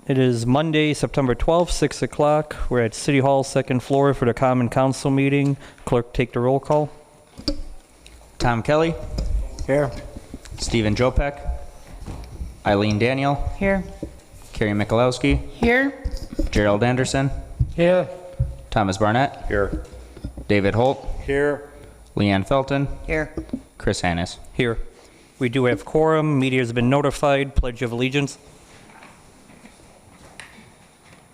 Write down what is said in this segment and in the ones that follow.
It is Monday, September 12th, 6 o'clock. We're at City Hall, second floor for the Common Council meeting. Clerk, take the roll call. Tom Kelly. Here. Stephen Jopek. Eileen Daniel. Here. Carrie Michalowski. Here. Gerald Anderson. Here. Thomas Barnett. Here. David Holt. Here. Leanne Felton. Here. Chris Hannes. Here. We do have quorum. Media has been notified. Pledge of allegiance.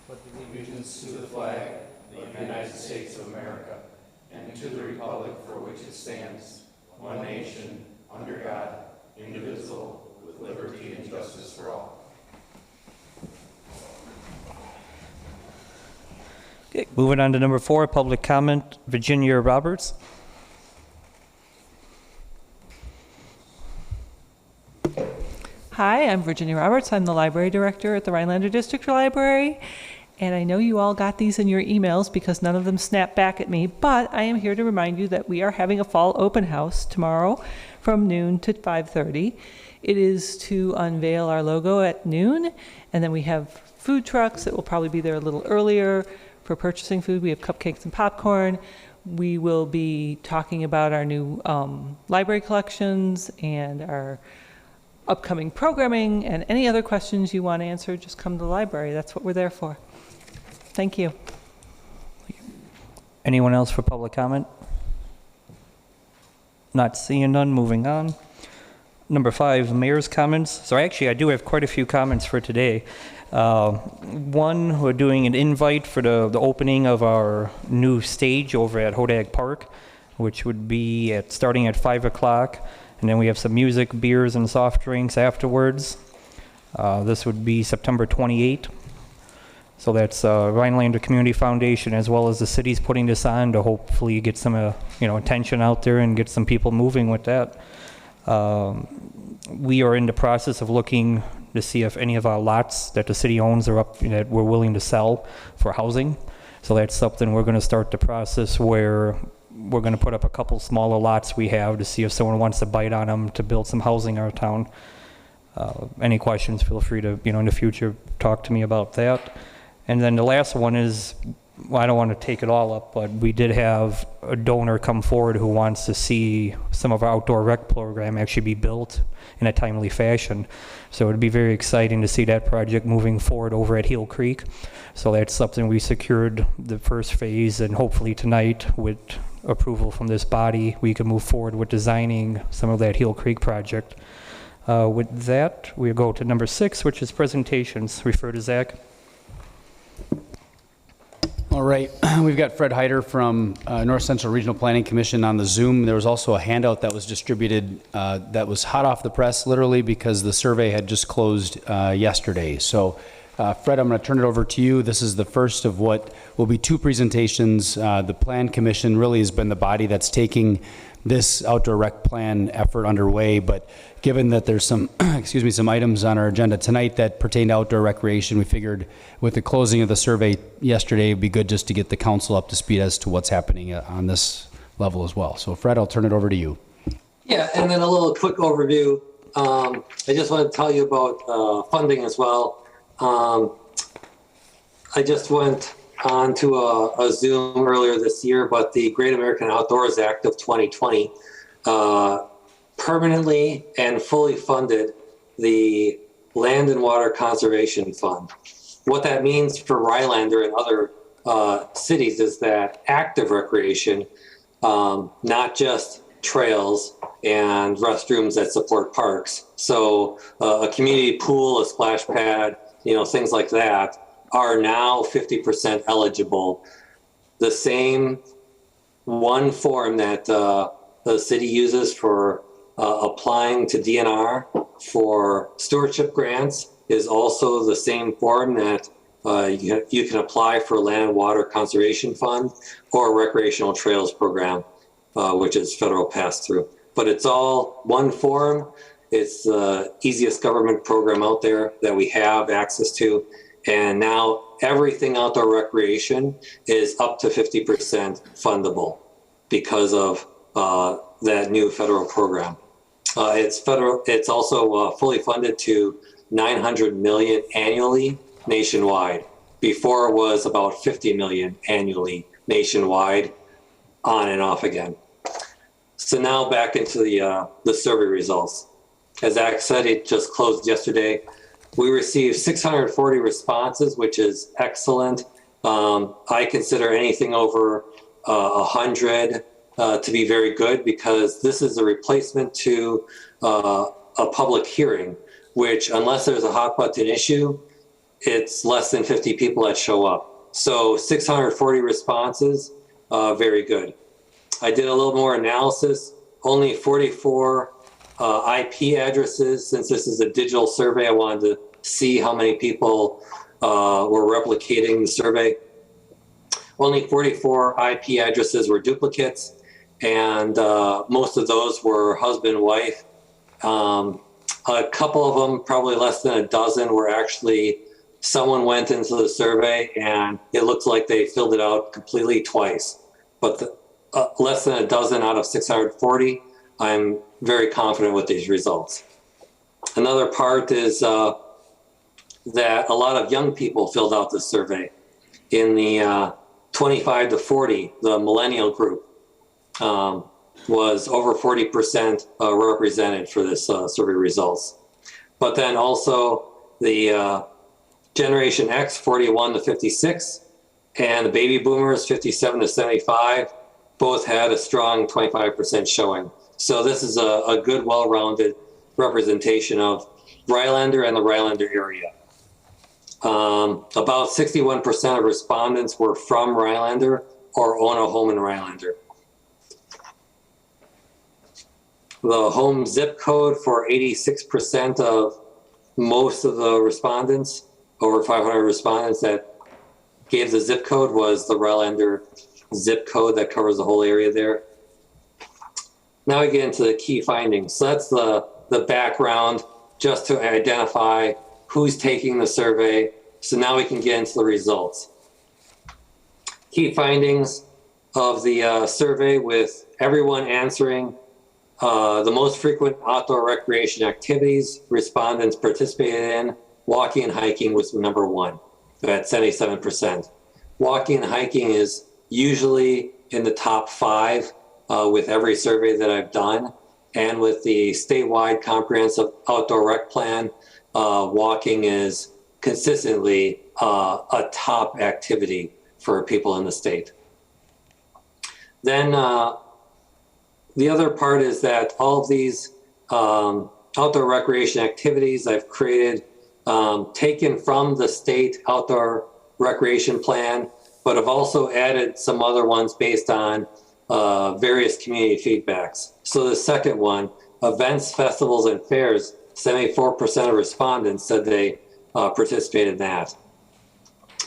Pledge allegiance to the flag of the United States of America and to the republic for which it stands, one nation, under God, indivisible, with liberty and justice for all. Okay, moving on to number 4, public comment. Virginia Roberts. Hi, I'm Virginia Roberts. I'm the library director at the Rhinelander District Library. And I know you all got these in your emails because none of them snapped back at me, but I am here to remind you that we are having a fall open house tomorrow from noon to 5:30. It is to unveil our logo at noon, and then we have food trucks that will probably be there a little earlier for purchasing food. We have cupcakes and popcorn. We will be talking about our new library collections and our upcoming programming, and any other questions you want answered, just come to the library. That's what we're there for. Thank you. Anyone else for public comment? Not seeing none. Moving on. Number 5, mayor's comments. So actually, I do have quite a few comments for today. One, we're doing an invite for the opening of our new stage over at Hodag Park, which would be starting at 5 o'clock. And then we have some music, beers, and soft drinks afterwards. This would be September 28th. So that's Rhinelander Community Foundation, as well as the city's putting this on to hopefully get some attention out there and get some people moving with that. We are in the process of looking to see if any of our lots that the city owns are up that we're willing to sell for housing. So that's something we're going to start the process where we're going to put up a couple smaller lots we have to see if someone wants to bite on them to build some housing in our town. Any questions, feel free to, in the future, talk to me about that. And then the last one is, well, I don't want to take it all up, but we did have a donor come forward who wants to see some of our outdoor rec program actually be built in a timely fashion. So it would be very exciting to see that project moving forward over at Heel Creek. So that's something we secured the first phase, and hopefully tonight with approval from this body, we can move forward with designing some of that Heel Creek project. With that, we'll go to number 6, which is presentations. Refer to Zach. All right, we've got Fred Heider from North Central Regional Planning Commission on the Zoom. There was also a handout that was distributed that was hot off the press, literally, because the survey had just closed yesterday. So, Fred, I'm going to turn it over to you. This is the first of what will be 2 presentations. The Plan Commission really has been the body that's taking this outdoor rec plan effort underway, but given that there's some, some items on our agenda tonight that pertain to outdoor recreation, we figured with the closing of the survey yesterday, it'd be good just to get the council up to speed as to what's happening on this level as well. So Fred, I'll turn it over to you. Yeah, and then a little quick overview. I just want to tell you about funding as well. I just went on to a Zoom earlier this year, but the Great American Outdoors Act of 2020 permanently and fully funded the Land and Water Conservation Fund. What that means for Rhinelander and other cities is that active recreation, not just trails and restrooms that support parks. So a community pool, a splash pad, things like that are now 50% eligible. The same one form that the city uses for applying to DNR for stewardship grants is also the same form that you can apply for Land and Water Conservation Fund or Recreational Trails Program, which is federal pass-through. But it's all one form. It's the easiest government program out there that we have access to. And now everything outdoor recreation is up to 50% fundable because of that new federal program. It's also fully funded to $900 million annually nationwide. Before it was about 50 million annually nationwide, on and off again. So now back into the survey results. As Zach said, it just closed yesterday. We received 640 responses, which is excellent. I consider anything over 100 to be very good, because this is a replacement to a public hearing, which, unless there's a hot button issue, it's less than 50 people that show up. So 640 responses, very good. I did a little more analysis. Only 44 IP addresses. Since this is a digital survey, I wanted to see how many people were replicating the survey. Only 44 IP addresses were duplicates, and most of those were husband-wife. A couple of them, probably less than a dozen, were actually someone went into the survey and it looked like they filled it out completely twice. But less than a dozen out of 640, I'm very confident with these results. Another part is that a lot of young people filled out this survey. In the 25 to 40, the millennial group was over 40% represented for this survey results. But then also the Generation X, 41 to 56, and the baby boomers, 57 to 75, both had a strong 25% showing. So this is a good, well-rounded representation of Rhinelander and the Rhinelander area. About 61% of respondents were from Rhinelander or own a home in Rhinelander. The home zip code for 86% of most of the respondents, over 500 respondents that gave the zip code, was the Rhinelander zip code that covers the whole area there. Now we get into the key findings. So that's the background, just to identify who's taking the survey. So now we can get into the results. Key findings of the survey, with everyone answering the most frequent outdoor recreation activities respondents participated in, walking and hiking was number one at 77%. Walking and hiking is usually in the top 5 with every survey that I've done. And with the statewide comprehensive outdoor rec plan, walking is consistently a top activity for people in the state. Then the other part is that all of these outdoor recreation activities I've created, taken from the state outdoor recreation plan, but I've also added some other ones based on various community feedbacks. So the second one, events, festivals, and fairs, 74% of respondents said they participated in that.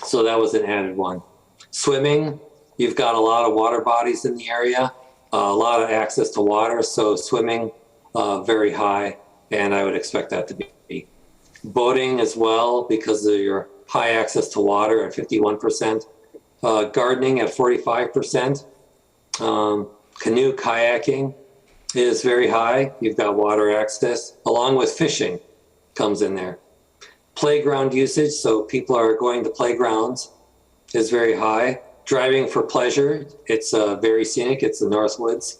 So that was an added one. Swimming, you've got a lot of water bodies in the area, a lot of access to water, so swimming, very high, and I would expect that to be. Boating as well, because of your high access to water at 51%. Gardening at 45%. Canoe kayaking is very high. You've got water access, along with fishing comes in there. Playground usage, so people are going to playgrounds, is very high. Driving for pleasure, it's very scenic, it's the Northwoods.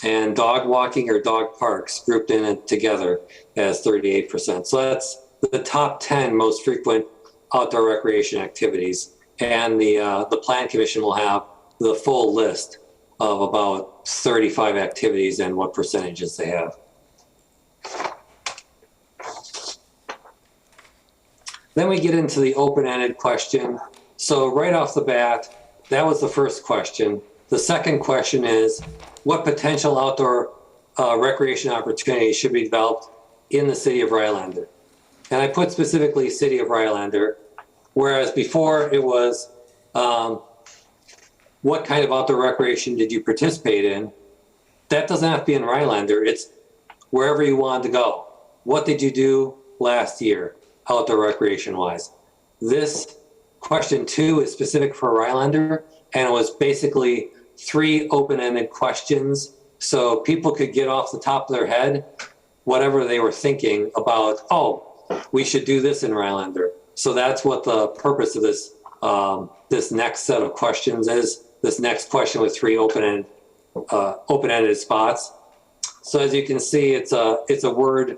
And dog walking or dog parks grouped in it together as 38%. So that's the top 10 most frequent outdoor recreation activities. And the Plan Commission will have the full list of about 35 activities and what percentages they have. Then we get into the open-ended question. So right off the bat, that was the first question. The second question is, what potential outdoor recreation opportunities should be developed in the city of Rhinelander? And I put specifically city of Rhinelander, whereas before it was, what kind of outdoor recreation did you participate in? That doesn't have to be in Rhinelander. It's wherever you wanted to go. What did you do last year, outdoor recreation-wise? This question 2 is specific for Rhinelander, and it was basically 3 open-ended questions, so people could get off the top of their head whatever they were thinking about, oh, we should do this in Rhinelander. So that's what the purpose of this next set of questions is. This next question with 3 open-ended spots. So as you can see, it's a word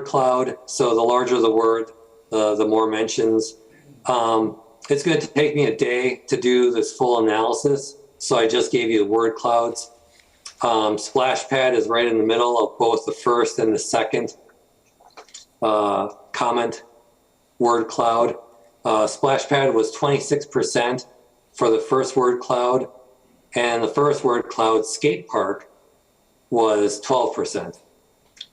cloud. So the larger the word, the more mentions. It's going to take me a day to do this full analysis. So I just gave you the word clouds. Splash pad is right in the middle of both the first and the second comment word cloud. Splash pad was 26% for the first word cloud, and the first word cloud skate park was 12%.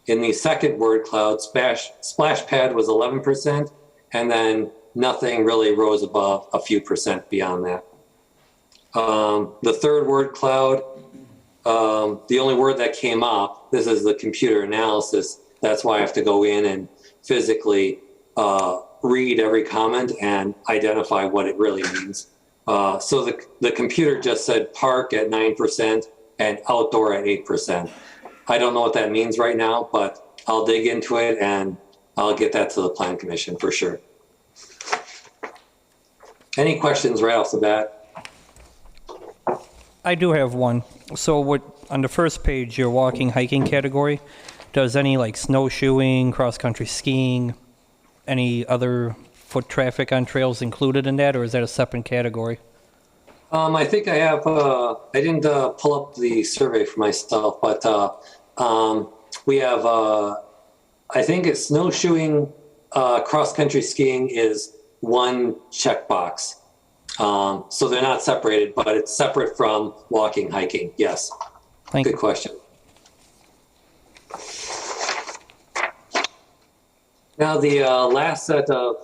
In the second word cloud, splash pad was 11%, and then nothing really rose above a few percent beyond that. The third word cloud, the only word that came up, this is the computer analysis. That's why I have to go in and physically read every comment and identify what it really means. So the computer just said park at 9% and outdoor at 8%. I don't know what that means right now, but I'll dig into it and I'll get that to the Plan Commission for sure. Any questions right off the bat? I do have one. So what, on the first page, your walking, hiking category, does any like snowshoeing, cross-country skiing, any other foot traffic on trails included in that, or is that a separate category? I think I have, I didn't pull up the survey for myself, but we have, I think it's snowshoeing, cross-country skiing is one checkbox. So they're not separated, but it's separate from walking, hiking. Yes. Thank Good you. question. Now, the last set of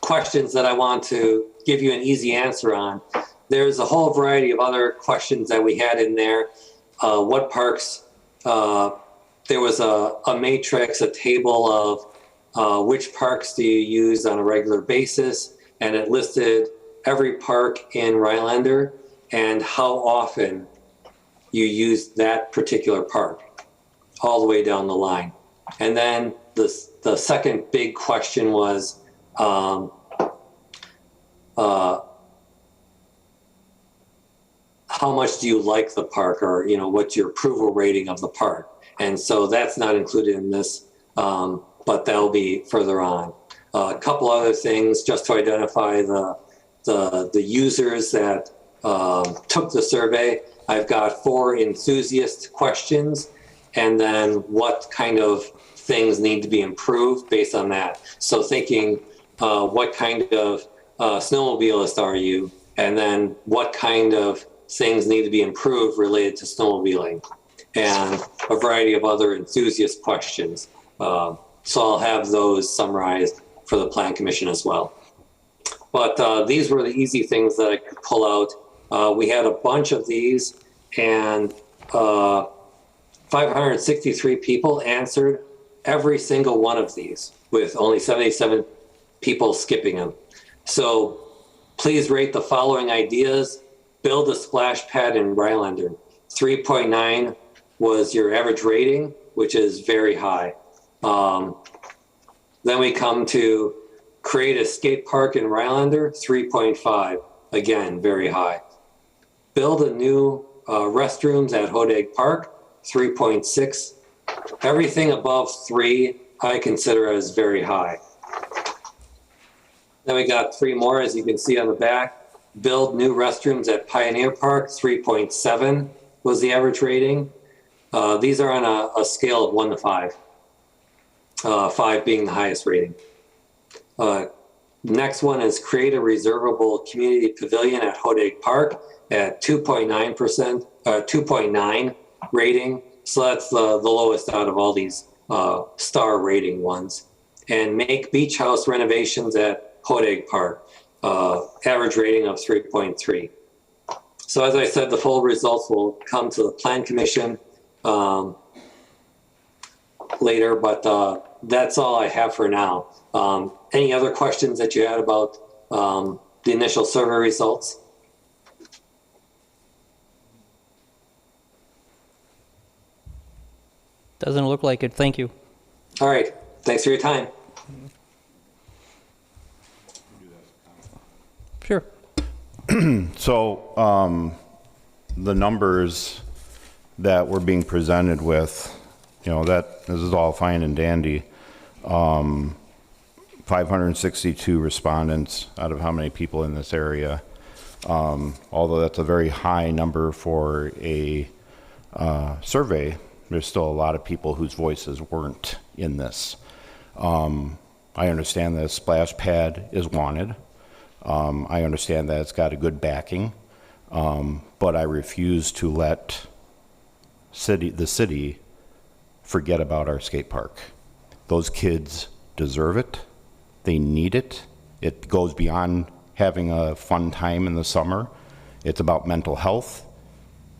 questions that I want to give you an easy answer on, there's a whole variety of other questions that we had in there. What parks, there was a matrix, a table of which parks do you use on a regular basis, and it listed every park in Rhinelander and how often you use that particular park, all the way down the line. And then the second big question was, how much do you like the park, or what's your approval rating of the park? And so that's not included in this, but that'll be further on. A couple other things just to identify the users that took the survey. I've got 4 enthusiast questions, and then what kind of things need to be improved based on that. So thinking, what kind of snowmobilist are you? And then what kind of things need to be improved related to snowmobiling? And a variety of other enthusiast questions. So I'll have those summarized for the Plan Commission as well. But these were the easy things that I could pull out. We had a bunch of these, and 563 people answered every single one of these, with only 77 people skipping them. So please rate the following ideas. Build a splash pad in Rhinelander. 3.9 was your average rating, which is very high. Then we come to create a skate park in Rhinelander, 3.5, again, very high. Build a new restrooms at Hodag Park, 3.6. Everything above 3, I consider as very high. Then we got 3 more, as you can see on the back. Build new restrooms at Pioneer Park, 3.7 was the average rating. These are on a scale of 1 to 5. 5 being the highest rating. Next one is create a reservable community pavilion at Hodag Park at 2.9%, 2.9 rating. So that's the lowest out of all these star rating ones. And make beach house renovations at Hodag Park, average rating of 3.3. So as I said, the full results will come to the Plan Commission later, but that's all I have for now. Any other questions that you had about the initial survey results? Doesn't look like it. Thank you. All right. Thanks for your time. So the numbers that we're being presented with, that this is all fine and dandy. 562 respondents out of how many people in this area. Although that's a very high number for a survey, there's still a lot of people whose voices weren't in this. I understand that a splash pad is wanted. I understand that it's got a good backing, but I refuse to let the city forget about our skate park. Those kids deserve it. They need it. It goes beyond having a fun time in the summer. It's about mental health.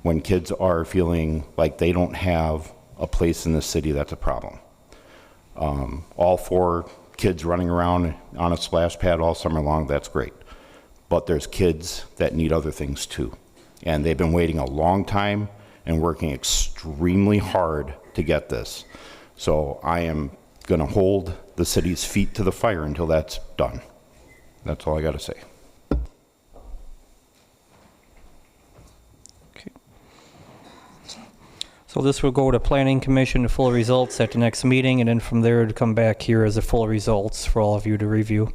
When kids are feeling like they don't have a place in the city, that's a problem. All 4 kids running around on a splash pad all summer long, that's great. But there's kids that need other things too. And they've been waiting a long time and working extremely hard to get this. So I am going to hold the city's feet to the fire until that's done. That's all I got to say. Okay. So this will go to Planning Commission, the full results at the next meeting, and then from there to come back here as the full results for all of you to review.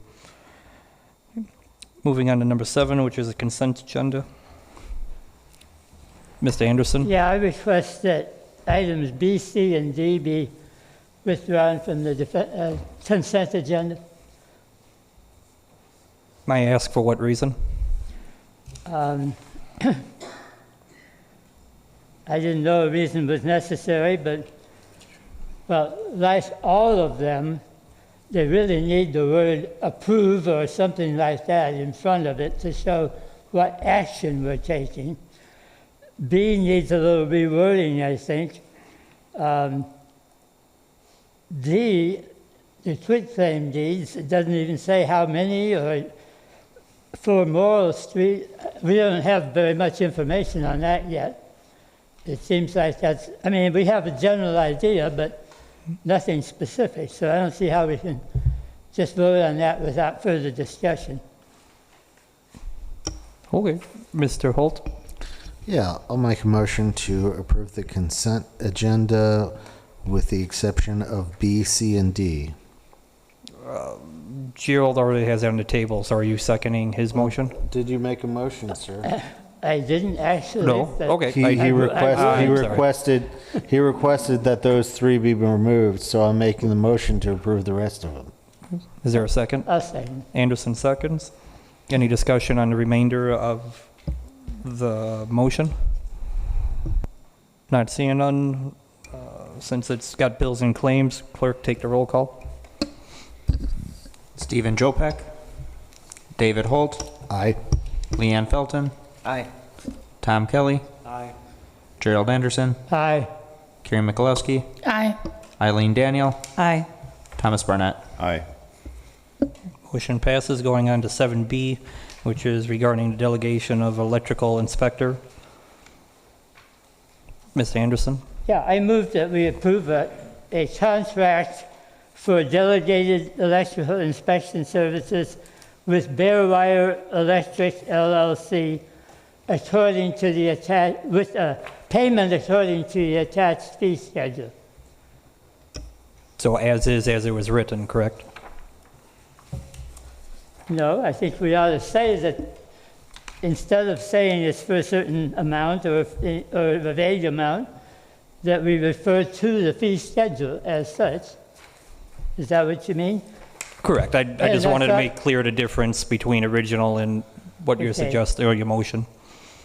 Moving on to number 7, which is a consent agenda. Mr. Anderson? Yeah, I request that items B, C, and D be withdrawn from the consent agenda. May I ask for what reason? I didn't know a reason was necessary, but, well, like all of them, they really need the word approve or something like that in front of it to show what action we're taking. B needs a little rewording, I think. D, the quitclaim deeds, it doesn't even say how many, or for Morrill Street, we don't have very much information on that yet. It seems like that's, I mean, we have a general idea, but nothing specific, so I don't see how we can just vote on that without further discussion. Okay. Mr. Holt? Yeah, I'll make a motion to approve the consent agenda with the exception of B, C, and D. Gerald already has it on the table, so are you seconding his motion? Did you make a motion, sir? I didn't actually. No? Okay. He requested that those 3 be removed, so I'm making the motion to approve the rest of them. Is there a second? I'll second. Anderson seconds. Any discussion on the remainder of the motion? Not seeing none. Since it's got bills and claims, clerk, take the roll call. Stephen Jopek. David Holt. Aye. Leanne Felton. Aye. Tom Kelly. Aye. Gerald Anderson. Aye. Carrie Mikulowski. Aye. Eileen Daniel. Aye. Thomas Barnett. Aye. Motion passes. Going on to 7B, which is regarding the delegation of electrical inspector. Mr. Anderson? Yeah, I move that we approve a contract for delegated electrical inspection services with Bear Wire Electric LLC according to the with a payment according to the attached fee schedule. So as is, as it was written, correct? No, I think we ought to say that instead of saying it's for a certain amount or a vague amount, that we refer to the fee schedule as such. Is that what you mean? Correct. I just wanted to that's make clear the difference between original and what you're Okay. suggesting, or your motion.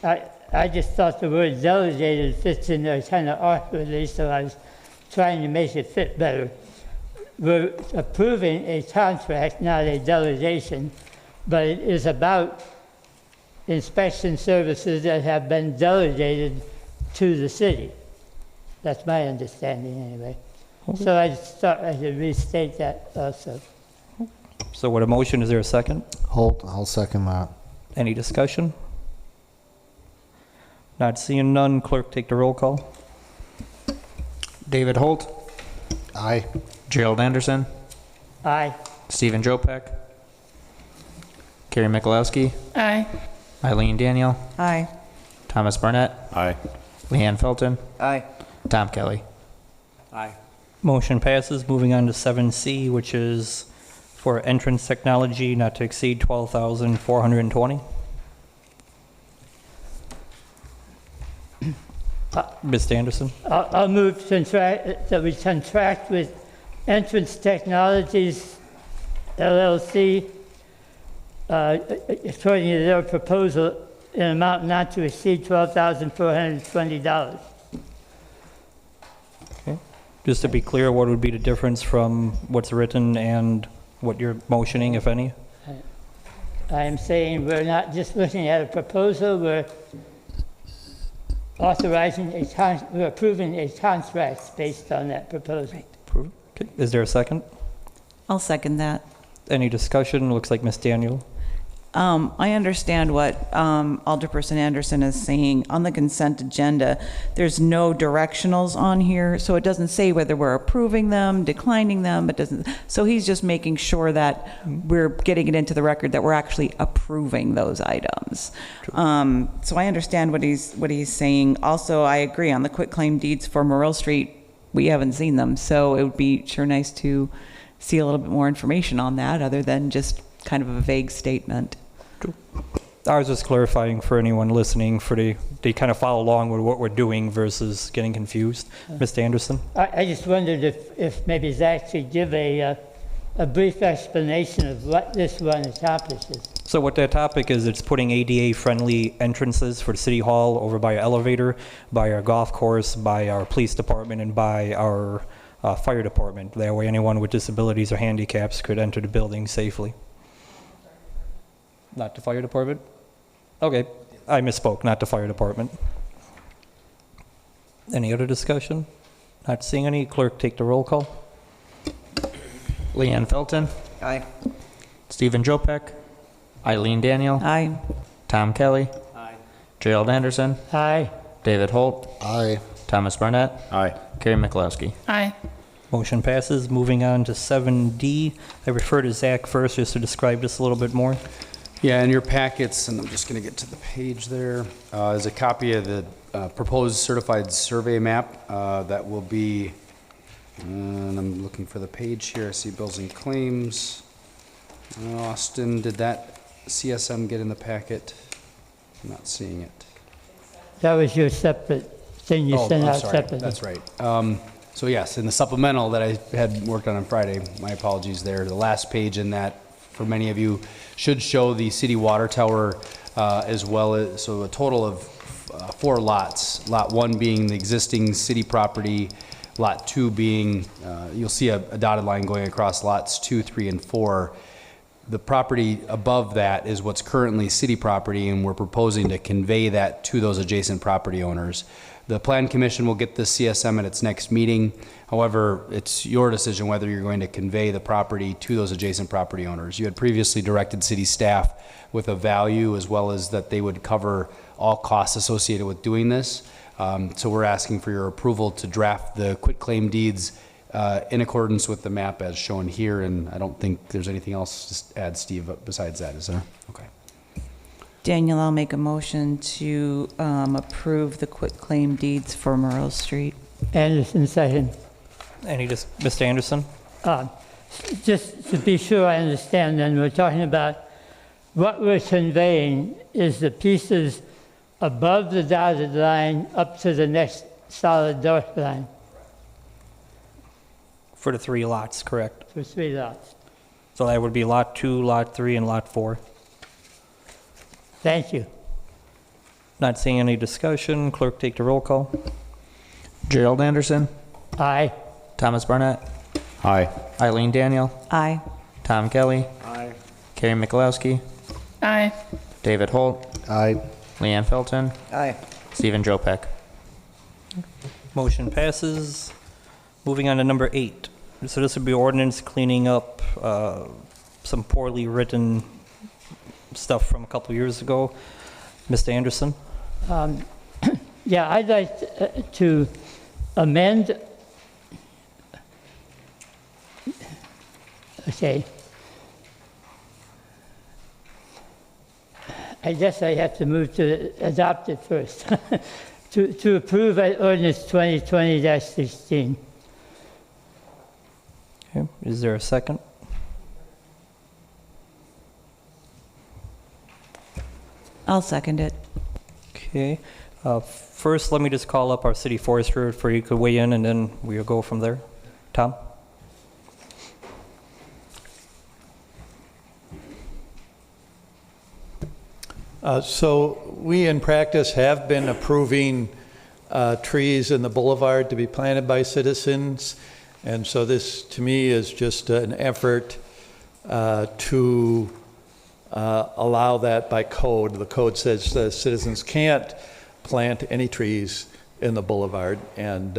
I just thought the word delegated fits in there kind of awkwardly, so I was trying to make it fit better. We're approving a contract, not a delegation, but it is about inspection services that have been delegated to the city. That's my understanding anyway. So I just thought I should restate that also. So with a motion, is there a second? Holt, I'll second that. Any discussion? Not seeing none, clerk, take the roll call. David Holt. Aye. Gerald Anderson. Aye. Stephen Jopek. Carrie Mikulowski. Aye. Eileen Daniel, Aye. Thomas Barnett, Aye. Leanne Felton, Aye. Tom Kelly. Aye. Motion passes. Moving on to 7C, which is for entrance technology not to exceed $12,420. Mr. Anderson? I'll move that we contract with Entrance Technologies LLC according to their proposal in an amount not to exceed $12,420. Okay. Just to be clear, what would be the difference from what's written and what you're motioning, if any? I am saying we're not just looking at a proposal, we're we're approving a contract based on that proposal. Approved. Okay. Is there a second? I'll second that. Any discussion? Looks like Ms. Daniel. I understand what Alderperson Anderson is saying. On the consent agenda, there's no directionals on here, so it doesn't say whether we're approving them, declining them. It doesn't. So he's just making sure that we're getting it into the record that we're actually approving those items. So I understand what he's saying. Also, I agree on the quitclaim deeds for Morrill Street. We haven't seen them, so it would be sure nice to see a little bit more information on that, other than just kind of a vague statement. I was just clarifying for anyone listening, they kind of follow along with what we're doing versus getting confused. Mr. Anderson? I just wondered if maybe Zach could give a brief explanation of what this one accomplishes. So what that topic is, it's putting ADA-friendly entrances for the City Hall over by our elevator, by our golf course, by our police department, and by our fire department. That way anyone with disabilities or handicaps could enter the building safely. Not the fire department? Okay, I misspoke, not the fire department. Any other discussion? Not seeing any. Clerk, take the roll call. Leanne Felton, Aye. Stephen Jopek, Eileen Daniel, Aye. Tom Kelly, Gerald Anderson, Aye. David Holt, Aye. Thomas Barnett, Aye. Carrie McLowski. Aye. Motion passes. Moving on to 7D. I refer to Zach first just to describe this a little bit more. Yeah, in your packets, and I'm just going to get to the page there, is a copy of the proposed certified survey map that will be, and I'm looking for the page here. I see bills and claims. Austin, did that CSM get in the packet? I'm not seeing it. That was your separate thing you sent I'm out sorry. separately. That's right. So yes, in the supplemental that I had worked on Friday, my apologies there, the last page in that, for many of you, should show the city water tower as well as, so a total of 4 lots. Lot 1 being the existing city property, Lot 2 being, you'll see a dotted line going across lots 2, 3, and 4. The property above that is what's currently city property, and we're proposing to convey that to those adjacent property owners. The Plan Commission will get the CSM at its next meeting. However, it's your decision whether you're going to convey the property to those adjacent property owners. You had previously directed city staff with a value as well as that they would cover all costs associated with doing this. So we're asking for your approval to draft the quitclaim deeds in accordance with the map as shown here, and I don't think there's anything else to add, Steve, besides that, is there? Okay. Daniel, I'll make a motion to approve the quitclaim deeds for Morrill Street. Anderson, second. Mr. Anderson? Just to be sure I understand, then, we're talking about what we're conveying is the pieces above the dotted line up to the next solid dark line For the 3 lots, correct. for 3 lots. So that would be Lot 2, Lot 3, and Lot 4. Thank you. Not seeing any discussion. Clerk, take the roll call. Gerald Anderson, Aye. Thomas Barnett, Aye. Eileen Daniel, Aye. Tom Kelly, Carrie McLowski, Aye. David Holt, Aye. Leanne Felton, Aye. Stephen Jopek. Motion passes. Moving on to number 8. So this would be ordinance cleaning up some poorly written stuff from a couple years ago. Mr. Anderson? Yeah, I'd like to amend. Okay. I guess I have to move to adopt it first. To approve ordinance 2020-16. Okay, is there a second? I'll second it. Okay. First, let me just call up our city forester for you could weigh in, and then we'll go from there. Tom? So we in practice have been approving trees in the boulevard to be planted by citizens. And so this to me is just an effort to allow that by code. The code says citizens can't plant any trees in the boulevard. And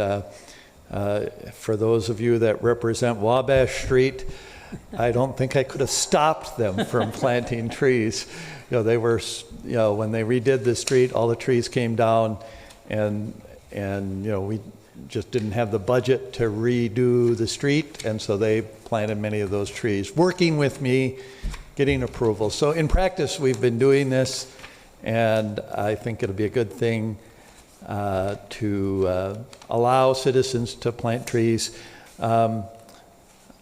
for those of you that represent Wabash Street, I don't think I could have stopped them from planting trees. They were, when they redid the street, all the trees came down, and we just didn't have the budget to redo the street, and so they planted many of those trees, working with me, getting approval. So in practice, we've been doing this, and I think it'll be a good thing to allow citizens to plant trees.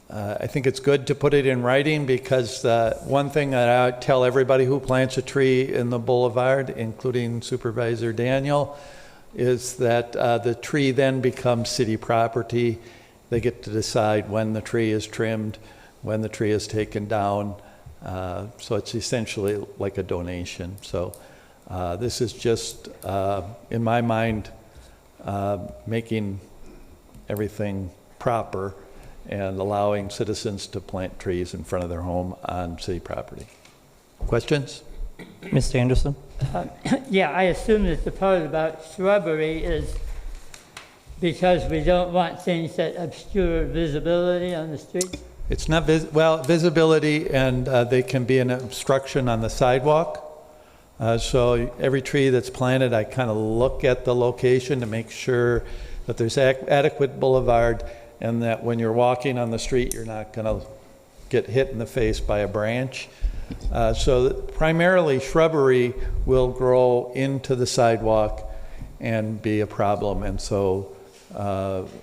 I think it's good to put it in writing, because one thing that I tell everybody who plants a tree in the boulevard, including Supervisor Daniel, is that the tree then becomes city property. They get to decide when the tree is trimmed, when the tree is taken down. So it's essentially like a donation. So this is just, in my mind, making everything proper and allowing citizens to plant trees in front of their home on city property. Questions? Mr. Anderson? Yeah, I assume that the part about shrubbery is because we don't want things that obscure visibility on the street? It's not, visibility, and they can be an obstruction on the sidewalk. So every tree that's planted, I kind of look at the location to make sure that there's adequate boulevard, and that when you're walking on the street, you're not going to get hit in the face by a branch. So primarily, shrubbery will grow into the sidewalk and be a problem, and so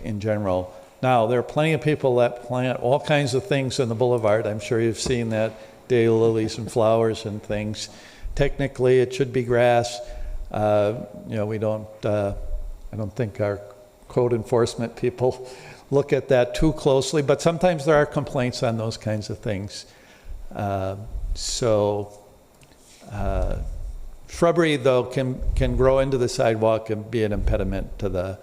in general. Now, there are plenty of people that plant all kinds of things in the boulevard. I'm sure you've seen that, daylilies and flowers and things. Technically, it should be grass. We don't, I don't think our code enforcement people look at that too closely, but sometimes there are complaints on those kinds of things. Shrubbery, though, can grow into the sidewalk and be an impediment to the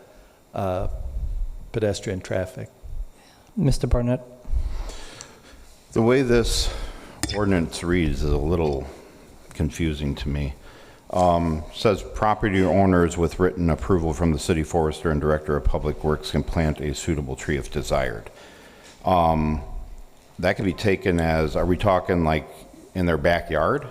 pedestrian traffic. Mr. Barnett? The way this ordinance reads is a little confusing to me. Says property owners with written approval from the city forester and director of public works can plant a suitable tree if desired. That could be taken as, are we talking like in their backyard?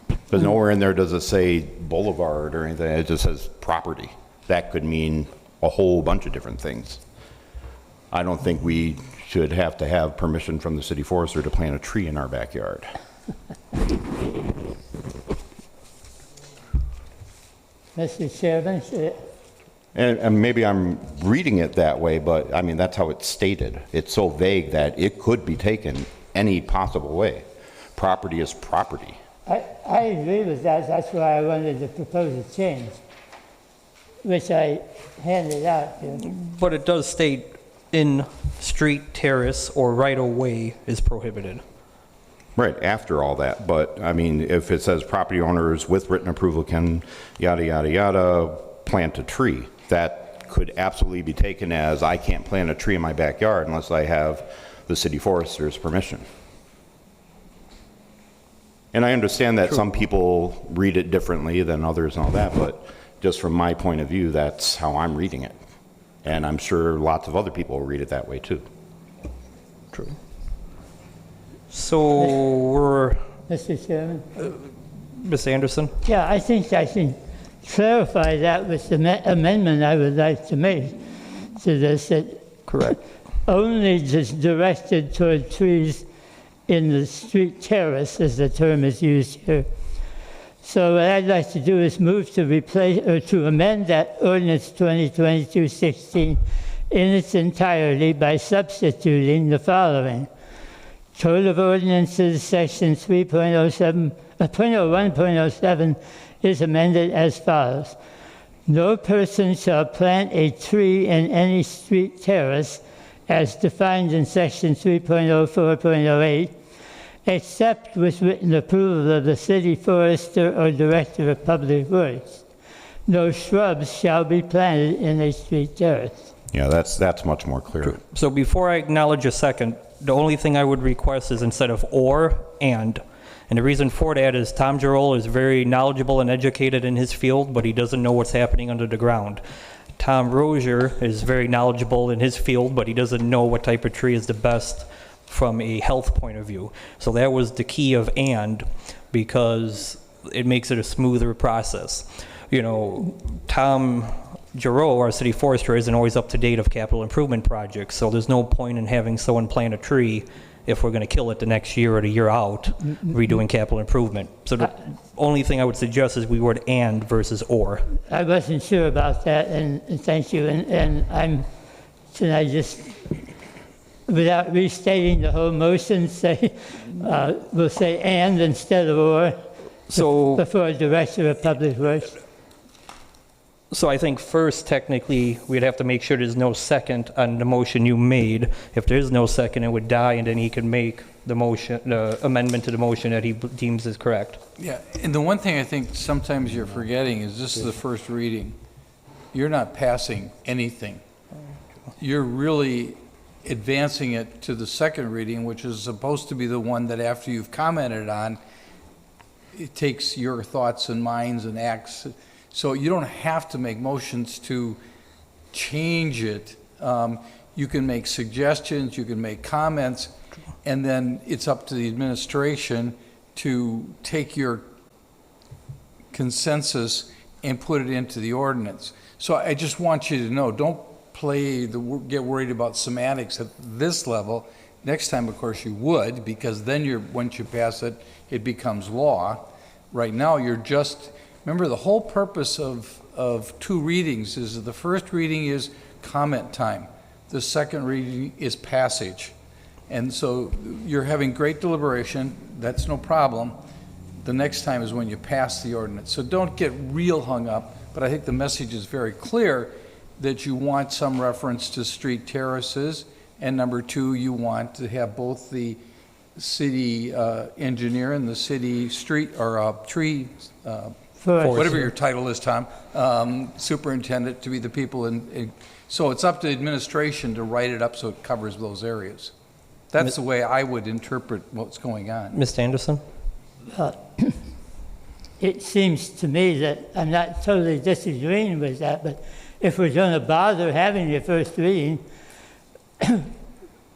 Because nowhere in there does it say boulevard or anything. It just says property. That could mean a whole bunch of different things. I don't think we should have to have permission from the city forester to plant a tree in our backyard. Mr. Chairman, And maybe I'm reading it that way, but I mean, that's how it's stated. It's so vague that it could be taken any possible way. Property is property. I agree with that. That's why I wanted to propose a change, which I handed out here. But it does state in street, terrace, or right-of-way is prohibited. Right, after all that. But I mean, if it says property owners with written approval can yada, yada, yada, plant a tree, that could absolutely be taken as I can't plant a tree in my backyard unless I have the city forester's permission. And I understand that some people read it differently than others and all that, but just from my point of view, that's how I'm reading it. And I'm sure lots of other people read it that way too. True. So we're, Mr. Chairman? Ms. Anderson? Yeah, I think I can clarify that with the amendment I would like to make to this. That Correct. only just directed toward trees in the street terrace, as the term is used here, So what I'd like to do is move to replace or to amend that ordinance 2022-16 in its entirety by substituting the following. Code of Ordinances, Section 3.01.07 is amended as follows. No person shall plant a tree in any street terrace as defined in Section 3.04.08, except with written approval of the city forester or director of public works. No shrubs shall be planted in a street terrace. Yeah, that's much more clear. So before I acknowledge a second, the only thing I would request is instead of or, and. And the reason for that is Tom Giroll is very knowledgeable and educated in his field, but he doesn't know what's happening under the ground. Tom Rozier is very knowledgeable in his field, but he doesn't know what type of tree is the best from a health point of view. So that was the key of and, because it makes it a smoother process. You know, Tom Giroux, our city forester, isn't always up to date of capital improvement projects, so there's no point in having someone plant a tree if we're going to kill it the next year or the year out, redoing capital improvement. So the only thing I would suggest is we word and versus or. I wasn't sure about that, and thank you. And can I just, without restating the whole motion, say, we'll say and instead of or, So, before Director of Public Works. so I think first, technically, we'd have to make sure there's no second on the motion you made. If there is no second, it would die, and then he can make the motion, the amendment to the motion that he deems is correct. Yeah, and the one thing I think sometimes you're forgetting is this is the first reading. You're not passing anything. You're really advancing it to the second reading, which is supposed to be the one that after you've commented on, it takes your thoughts and minds and acts. So you don't have to make motions to change it. You can make suggestions, you can make comments, and then it's up to the administration to take your consensus and put it into the ordinance. So I just want you to know, don't get worried about semantics at this level. Next time, of course, you would, because then once you pass it, it becomes law. Right now, you're just, remember, the whole purpose of two readings is that the first reading is comment time. The second reading is passage. And so you're having great deliberation. That's no problem. The next time is when you pass the ordinance. So don't get real hung up, but I think the message is very clear that you want some reference to street terraces, and number two, you want to have both the city engineer and the city street or tree whatever your title is, Tom, superintendent, to be the people so it's up to the administration to write it up so it covers those areas. That's the way I would interpret what's going on. Mr. Anderson? It seems to me that I'm not totally disagreeing with that, but if we're going to bother having your first reading,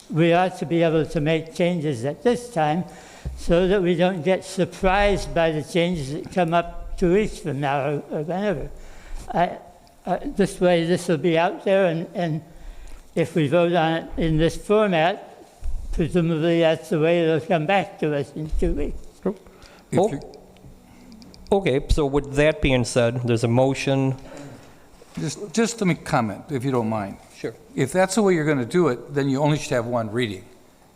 we ought to be able to make changes at this time so that we don't get surprised by the changes that come up 2 weeks from now or whenever. This way, this will be out there, and if we vote on it in this format, presumably that's the way it'll come back to us in 2 weeks. Okay, so with that being said, there's a motion. Just let me comment, if you don't mind. Sure. If that's the way you're going to do it, then you only should have one reading.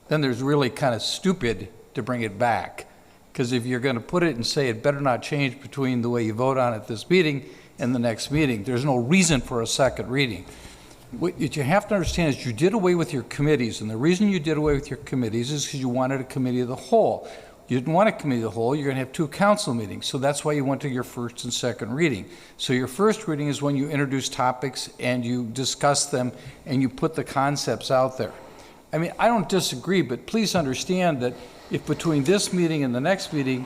Then there's really kind of stupid to bring it back. Because if you're going to put it and say it better not change between the way you vote on it this meeting and the next meeting, there's no reason for a second reading. What you have to understand is you did away with your committees, and the reason you did away with your committees is because you wanted a committee of the whole. You didn't want a committee of the whole, you're going to have 2 council meetings, so that's why you went to your first and second reading. So your first reading is when you introduce topics and you discuss them and you put the concepts out there. I mean, I don't disagree, but please understand that if between this meeting and the next meeting,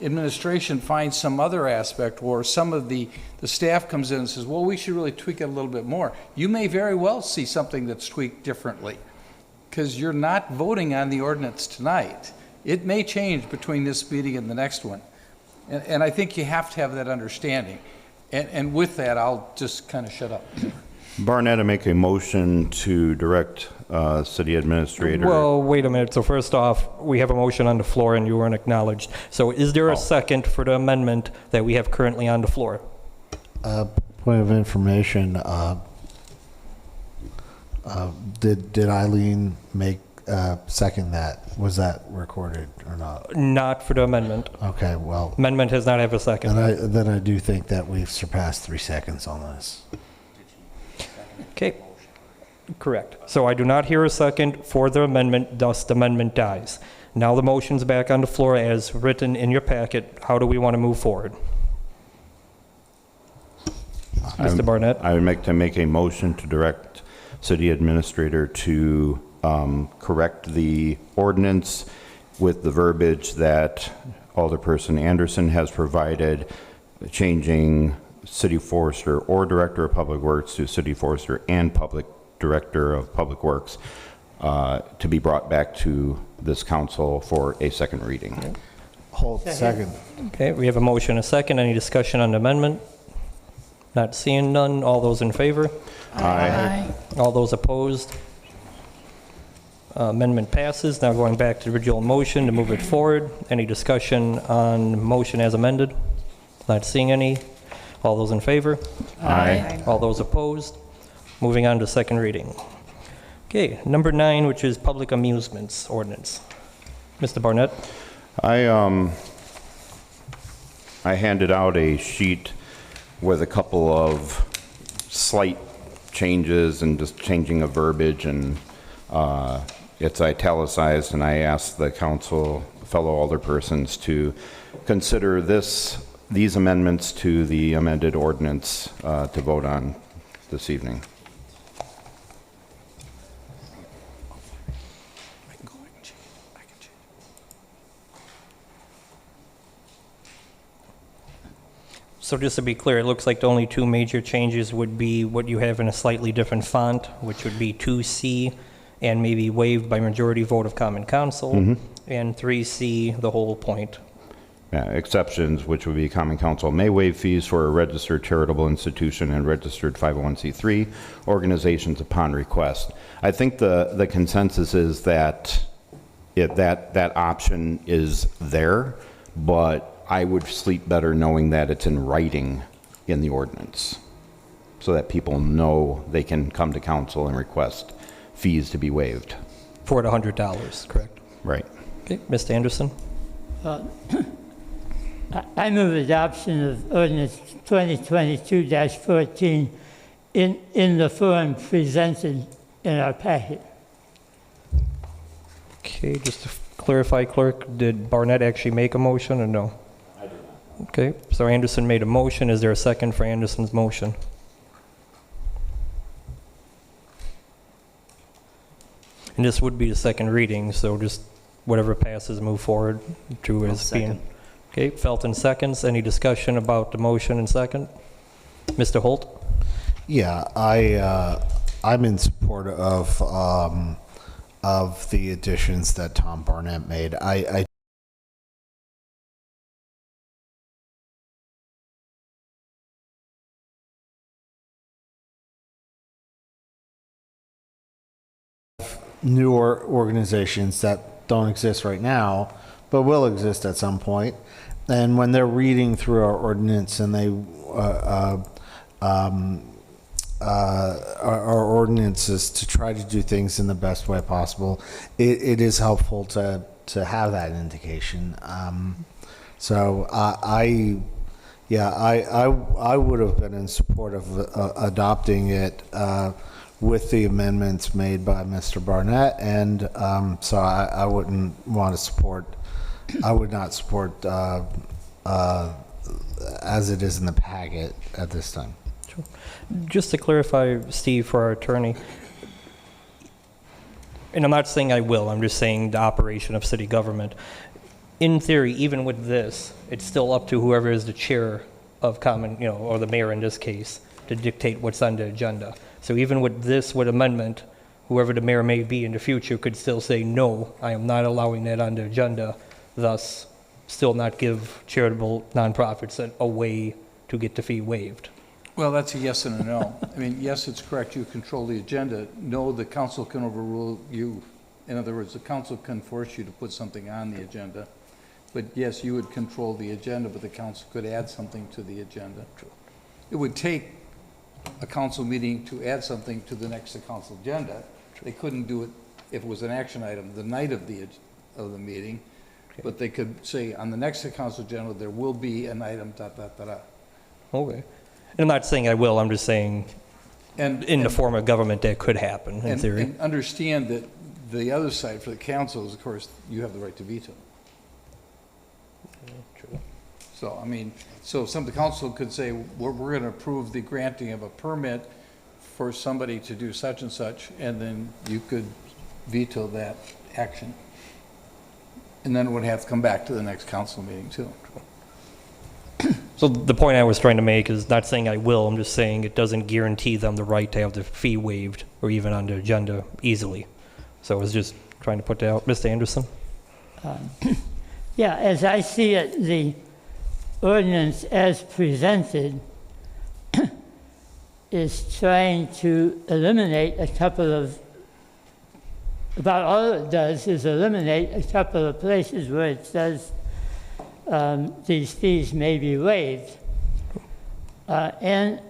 administration finds some other aspect or some of the staff comes in and says, well, we should really tweak it a little bit more, you may very well see something that's tweaked differently because you're not voting on the ordinance tonight. It may change between this meeting and the next one. And I think you have to have that understanding. And with that, I'll just kind of shut up. Barnett, I make a motion to direct City Administrator. Well, wait a minute. So first off, we have a motion on the floor and you weren't acknowledged. So is there a second for the amendment that we have currently on the floor? Point of information, did Eileen make, second that? Was that recorded or not? Not for the amendment. Okay, well, Amendment has not have a second. then I do think that we've surpassed 3 seconds on this. Okay. Correct. So I do not hear a second for the amendment, thus the amendment dies. Now the motion's back on the floor as written in your packet. How do we want to move forward? Mr. Barnett? I would make a motion to direct City Administrator to correct the ordinance with the verbiage that Alderperson Anderson has provided, changing City Forester or Director of Public Works to City Forester and Public Director of Public Works to be brought back to this council for a second reading. Hold, second. Okay, we have a motion, a second. Any discussion on the amendment? Not seeing none. All those in favor? Aye. All those opposed? Amendment passes. Now going back to the original motion to move it forward. Any discussion on motion as amended? Not seeing any. All those in favor? Aye. All those opposed? Moving on to second reading. Okay, number 9, which is public amusements ordinance. Mr. Barnett? I handed out a sheet with a couple of slight changes and just changing of verbiage, and it's italicized, and I asked the council, fellow alderpersons, to consider these amendments to the amended ordinance to vote on this evening. So just to be clear, it looks like the only 2 major changes would be what you have in a slightly different font, which would be 2C and maybe waived by majority vote of common council, and 3C, the whole point. Exceptions, which would be common council may waive fees for a registered charitable institution and registered 501c3 organizations upon request. I think the consensus is that that option is there, but I would sleep better knowing that it's in writing in the ordinance so that people know they can come to council and request fees to be waived. For the $100, correct? Right. Okay, Mr. Anderson? I move adoption of ordinance 2022-14 in the form presented in our packet. Okay, just to clarify, clerk, did Barnett actually make a motion or no? I did not. Okay, so Anderson made a motion. Is there a second for Anderson's motion? And this would be the second reading, so just whatever passes, move forward to as being. Okay, Felton seconds. Any discussion about the motion and second? Mr. Holt? Yeah, I'm in support of the additions that Tom Barnett made. I newer organizations that don't exist right now, but will exist at some point. And when they're reading through our ordinance and they our ordinances to try to do things in the best way possible, it is helpful to have that indication. So I would have been in support of adopting it with the amendments made by Mr. Barnett, and so I wouldn't want to support. I would not support as it is in the packet at this time. Sure. Just to clarify, Steve, for our attorney, and I'm not saying I will, I'm just saying the operation of city government. In theory, even with this, it's still up to whoever is the chair of common, or the mayor in this case, to dictate what's on the agenda. So even with this, with amendment, whoever the mayor may be in the future could still say, no, I am not allowing that on the agenda, thus still not give charitable nonprofits a way to get the fee waived. Well, that's a yes and a no. I mean, yes, it's correct, you control the agenda. No, the council can overrule you. In other words, the council can force you to put something on the agenda. But yes, you would control the agenda, but the council could add something to the agenda. It would take a council meeting to add something to the next council agenda. They couldn't do it if it was an action item the night of the meeting, but they could say on the next council agenda, there will be an item, da, da, da, da. Okay. And I'm not saying I will, I'm just saying in the form of government that could happen, in theory. And understand that the other side for the council is, of course, you have the right to veto. True. So, I mean, so the council could say, we're going to approve the granting of a permit for somebody to do such and such, and then you could veto that action. And then it would have to come back to the next council meeting, too. So the point I was trying to make is not saying I will, I'm just saying it doesn't guarantee them the right to have the fee waived or even on the agenda easily. So I was just trying to put that out. Mr. Anderson? Yeah, as I see it, the ordinance as presented is trying to eliminate a couple of, about all it does is eliminate a couple of places where it says these fees may be waived. And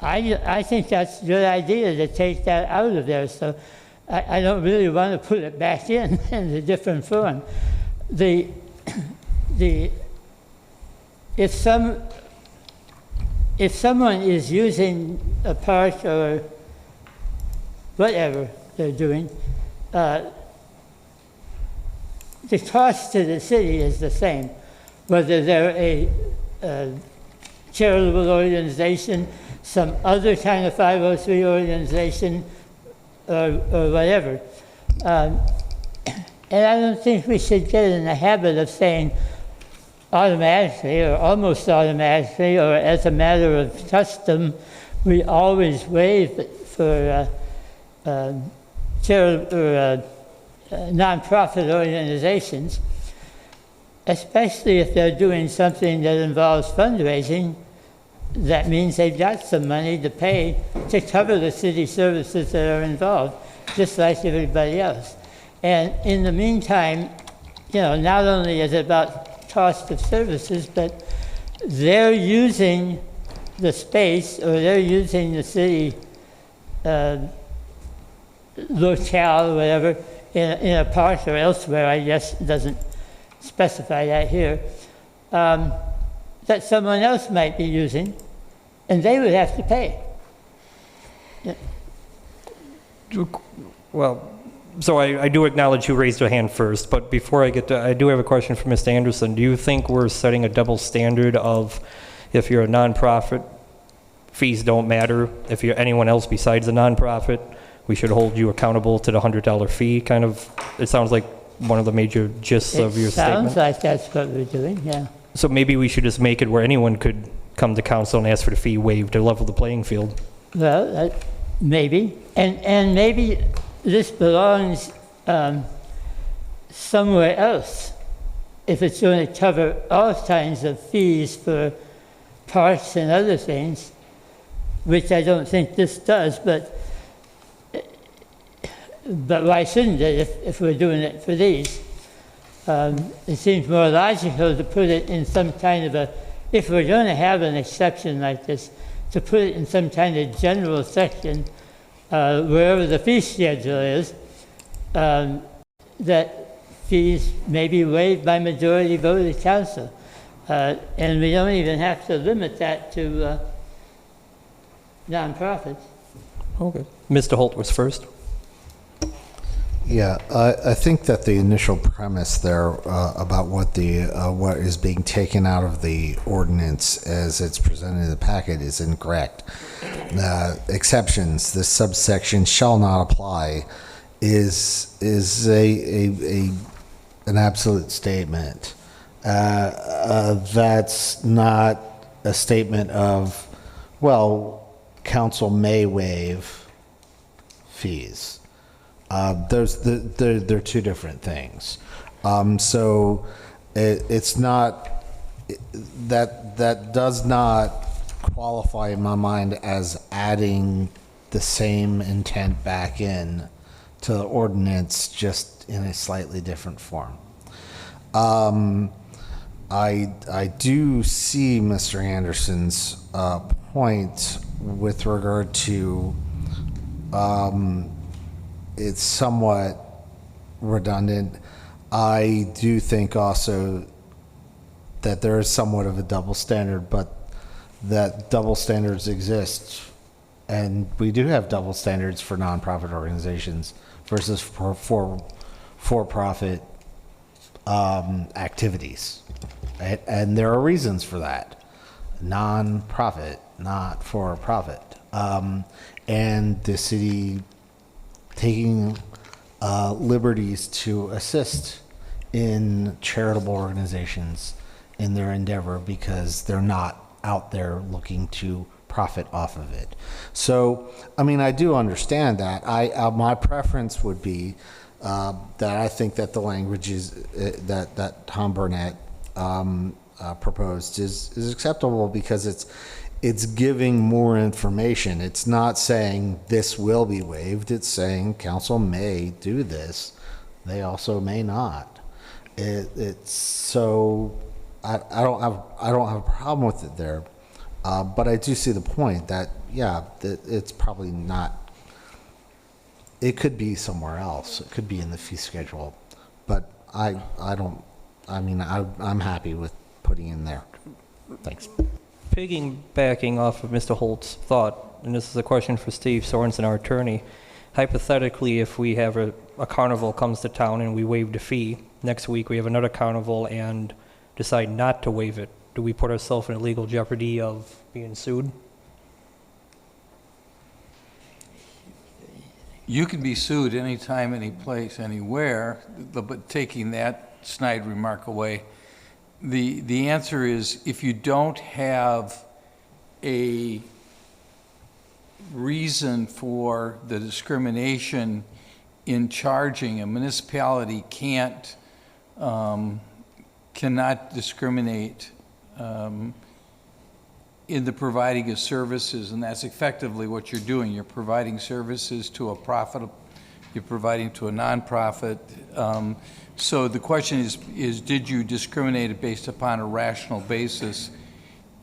I think that's a good idea to take that out of there. So I don't really want to put it back in a different form. If someone is using a park or whatever they're doing, the cost to the city is the same, whether they're a charitable organization, some other kind of 503 organization, or whatever. And I don't think we should get in the habit of saying automatically or almost automatically or as a matter of custom, we always waive it for nonprofit organizations, especially if they're doing something that involves fundraising. That means they've got some money to pay to cover the city services that are involved, just like everybody else. And in the meantime, you know, not only is it about cost of services, but they're using the space or they're using the city locale or whatever in a park or elsewhere, I guess it doesn't specify that here, that someone else might be using, and they would have to pay. Yeah. Well, so I do acknowledge who raised their hand first, but before I get to, I do have a question for Mr. Anderson. Do you think we're setting a double standard of if you're a nonprofit, fees don't matter? If you're anyone else besides a nonprofit, we should hold you accountable to the $100 fee? Kind of, it sounds like one of the major gists of your statement. It sounds like that's what we're doing, yeah. So maybe we should just make it where anyone could come to council and ask for the fee waived to level the playing field. Well, maybe. And maybe this belongs somewhere else. If it's going to cover all kinds of fees for parks and other things, which I don't think this does, but why shouldn't it if we're doing it for these? It seems more logical to put it in some kind of a, if we're going to have an exception like this, to put it in some kind of general section, wherever the fee schedule is, that fees may be waived by majority voted council. And we don't even have to limit that to nonprofits. Okay. Mr. Holt was first. Yeah, I think that the initial premise there about what is being taken out of the ordinance as it's presented in the packet is incorrect. Exceptions, this subsection shall not apply, is an absolute statement. That's not a statement of, well, council may waive fees. They're two different things. So it's not that does not qualify in my mind as adding the same intent back in to the ordinance, just in a slightly different form. I do see Mr. Anderson's point with regard to it's somewhat redundant. I do think also that there is somewhat of a double standard, but that double standards exist, and we do have double standards for nonprofit organizations versus for-profit activities, right? And there are reasons for that. Non-profit, not for-profit, and the city taking liberties to assist in charitable organizations in their endeavor because they're not out there looking to profit off of it. So, I mean, I do understand that. My preference would be that I think that the language is that Tom Burnett proposed is acceptable because it's giving more information. It's not saying this will be waived. It's saying council may do this. They also may not. It's so I don't have a problem with it there, but I do see the point that it's probably not. It could be somewhere else. It could be in the fee schedule, but I'm happy with putting in there. Thanks. Piggybacking off of Mr. Holt's thought, and this is a question for Steve Sorensen, our attorney. Hypothetically, if we have a carnival comes to town and we waive the fee, next week we have another carnival and decide not to waive it, do we put ourselves in a legal jeopardy of being sued? You can be sued anytime, any place, anywhere, but taking that snide remark away, the answer is if you don't have a reason for the discrimination in charging, a municipality cannot discriminate in the providing of services, and that's effectively what you're doing. You're providing services to a profit, you're providing to a nonprofit. So the question is did you discriminate it based upon a rational basis?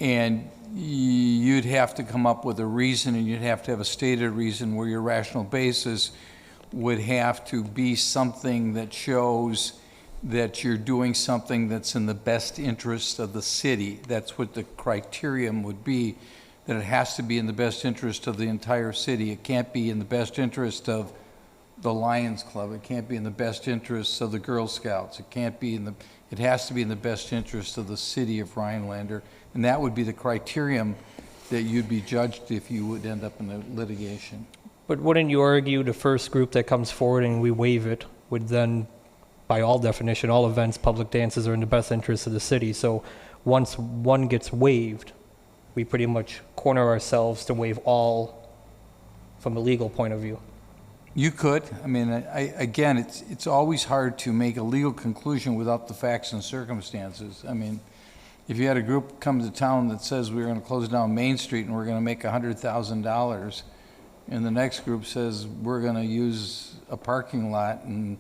And you'd have to come up with a reason, and you'd have to have a stated reason where your rational basis would have to be something that shows that you're doing something that's in the best interest of the city. That's what the criterion would be, that it has to be in the best interest of the entire city. It can't be in the best interest of the Lions Club. It can't be in the best interests of the Girl Scouts. It has to be in the best interest of the city of Rhinelander. And that would be the criterion that you'd be judged if you would end up in a litigation. But wouldn't you argue the first group that comes forward and we waive it would then, by all definition, all events, public dances are in the best interest of the city. So once one gets waived, we pretty much corner ourselves to waive all from a legal point of view. You could. I mean, again, it's always hard to make a legal conclusion without the facts and circumstances. I mean, if you had a group come to town that says we're going to close down Main Street and we're going to make $100,000, and the next group says we're going to use a parking lot and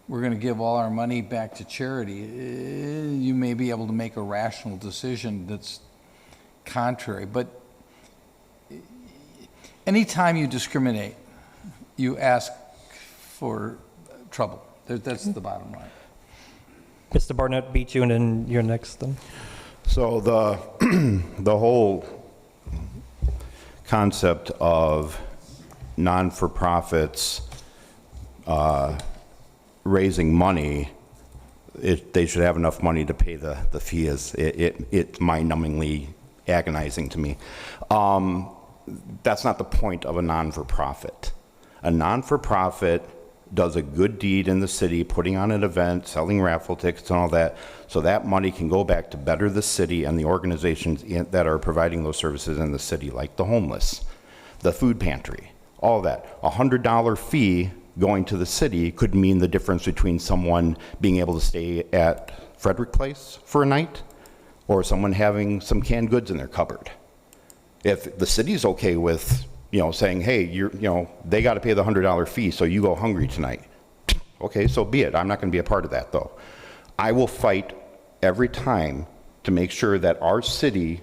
we're going to give all our money back to charity, you may be able to make a rational decision that's contrary. But anytime you discriminate, you ask for trouble. That's the bottom line. Mr. Barnett beat you, and then you're next then. So the whole concept of non-for-profits raising money, they should have enough money to pay the fee. It's mind-numbingly agonizing to me. That's not the point of a non-for-profit. A non-for-profit does a good deed in the city, putting on an event, selling raffle tickets and all that, so that money can go back to better the city and the organizations that are providing those services in the city, like the homeless, the food pantry, all that. $100 fee going to the city could mean the difference between someone being able to stay at Frederick Place for a night or someone having some canned goods in their cupboard. If the city's okay with, saying, hey, they got to pay the $100 fee, so you go hungry tonight. Okay, so be it. I'm not going to be a part of that, though. I will fight every time to make sure that our city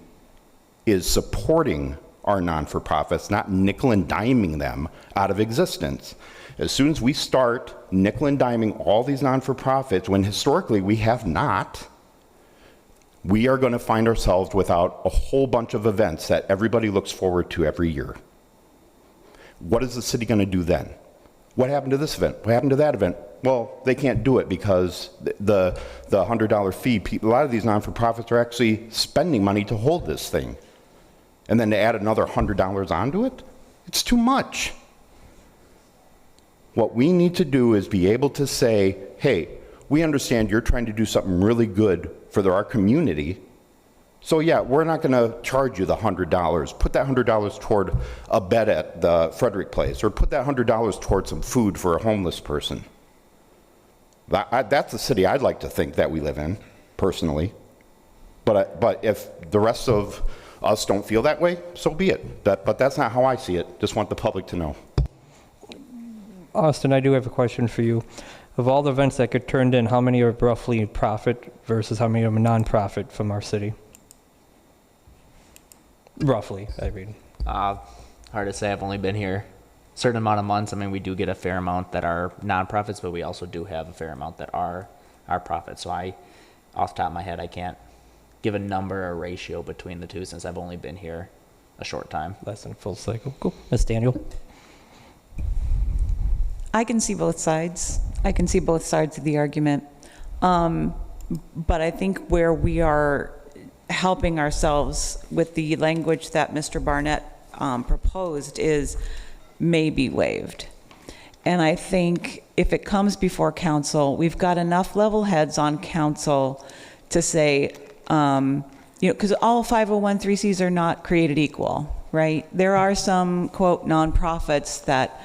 is supporting our non-for-profits, not nickel and diming them out of existence. As soon as we start nickel and diming all these non-for-profits, when historically we have not, we are going to find ourselves without a whole bunch of events that everybody looks forward to every year. What is the city going to do then? What happened to this event? What happened to that event? Well, they can't do it because the $100 fee, a lot of these non-for-profits are actually spending money to hold this thing. And then to add another $100 onto it, it's too much. What we need to do is be able to say, hey, we understand you're trying to do something really good for our community. So yeah, we're not going to charge you the $100. Put that $100 toward a bed at the Frederick Place, or put that $100 toward some food for a homeless person. That's the city I'd like to think that we live in, personally. But if the rest of us don't feel that way, so be it. But that's not how I see it. Just want the public to know. Austin, I do have a question for you. Of all the events that get turned in, how many are roughly profit versus how many are non-profit from our city? Roughly, I mean. Hard to say. I've only been here a certain amount of months. I mean, we do get a fair amount that are nonprofits, but we also do have a fair amount that are our profits. So off the top of my head, I can't give a number or ratio between the two since I've only been here a short time. Less than a full cycle. Cool. Ms. Daniel? I can see both sides. I can see both sides of the argument. But I think where we are helping ourselves with the language that Mr. Barnett proposed is may be waived. And I think if it comes before council, we've got enough level heads on council to say, because all 501(c)(3)s are not created equal, right? There are some, quote, nonprofits that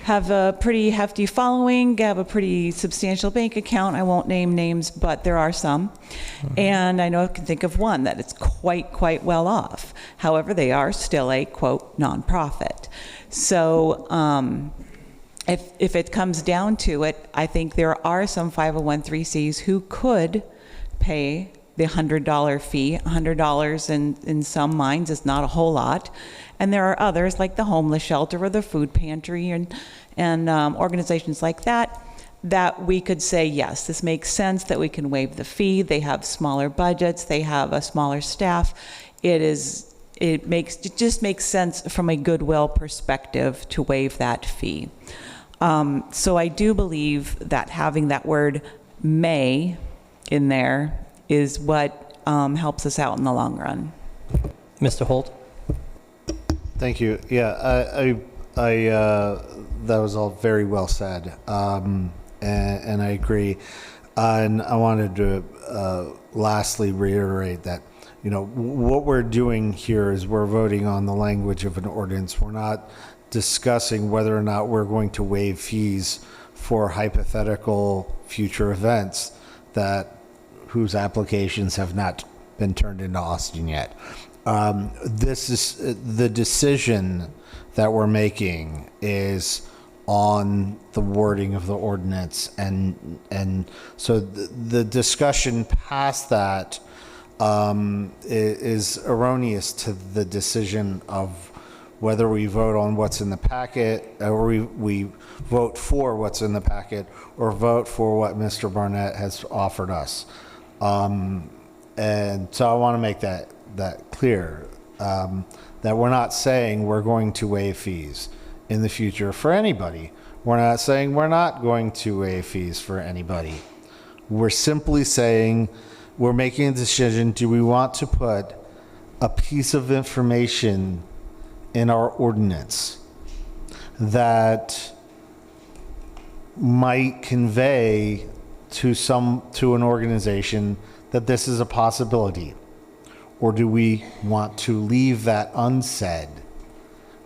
have a pretty hefty following, have a pretty substantial bank account. I won't name names, but there are some. And I know I can think of one that is quite well off. However, they are still a, quote, nonprofit. So if it comes down to it, I think there are some 501(c)(3)s who could pay the $100 fee. $100 in some minds is not a whole lot. And there are others like the homeless shelter or the food pantry and organizations like that we could say, yes, this makes sense that we can waive the fee. They have smaller budgets. They have a smaller staff. It just makes sense from a goodwill perspective to waive that fee. So I do believe that having that word may in there is what helps us out in the long run. Mr. Holt? Thank you. Yeah, that was all very well said, and I agree. And I wanted to lastly reiterate that, what we're doing here is we're voting on the language of an ordinance. We're not discussing whether or not we're going to waive fees for hypothetical future events whose applications have not been turned into Austin yet. This is the decision that we're making is on the wording of the ordinance, and so the discussion past that is erroneous to the decision of whether we vote on what's in the packet, or we vote for what's in the packet, or vote for what Mr. Barnett has offered us. And so I want to make that clear, that we're not saying we're going to waive fees in the future for anybody. We're not saying we're not going to waive fees for anybody. We're simply saying we're making a decision, do we want to put a piece of information in our ordinance that might convey to an organization that this is a possibility? Or do we want to leave that unsaid,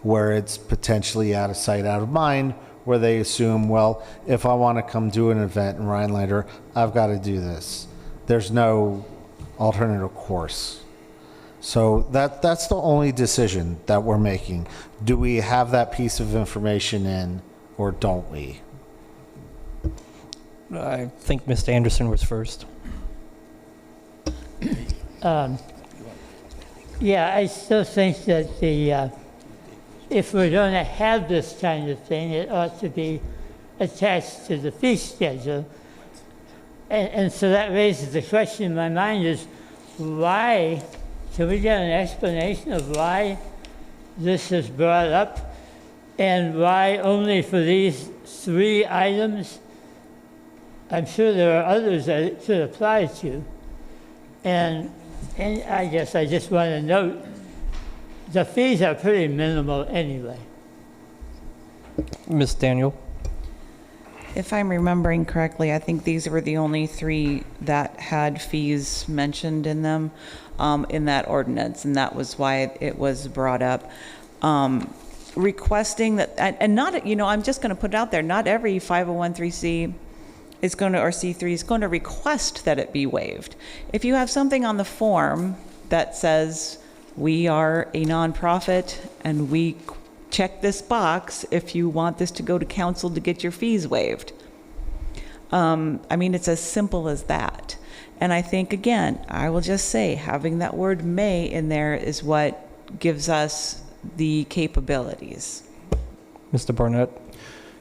where it's potentially out of sight, out of mind, where they assume, well, if I want to come do an event in Rhinelander, I've got to do this. There's no alternative course. So that's the only decision that we're making. Do we have that piece of information in, or don't we? I think Mr. Anderson was first. Yeah, I still think that if we're going to have this kind of thing, it ought to be attached to the fee schedule. And so that raises the question in my mind is why, can we get an explanation of why this is brought up and why only for these 3 items? I'm sure there are others that it should apply to. And I guess I just want to note, the fees are pretty minimal anyway. Ms. Daniel? If I'm remembering correctly, I think these were the only 3 that had fees mentioned in them, in that ordinance, and that was why it was brought up. Requesting that, and not, I'm just going to put it out there, not every 501(c) is going to, or C3 is going to request that it be waived. If you have something on the form that says, we are a nonprofit and we check this box if you want this to go to council to get your fees waived. It's as simple as that. And I think, again, I will just say, having that word may in there is what gives us the capabilities. Mr. Barnett?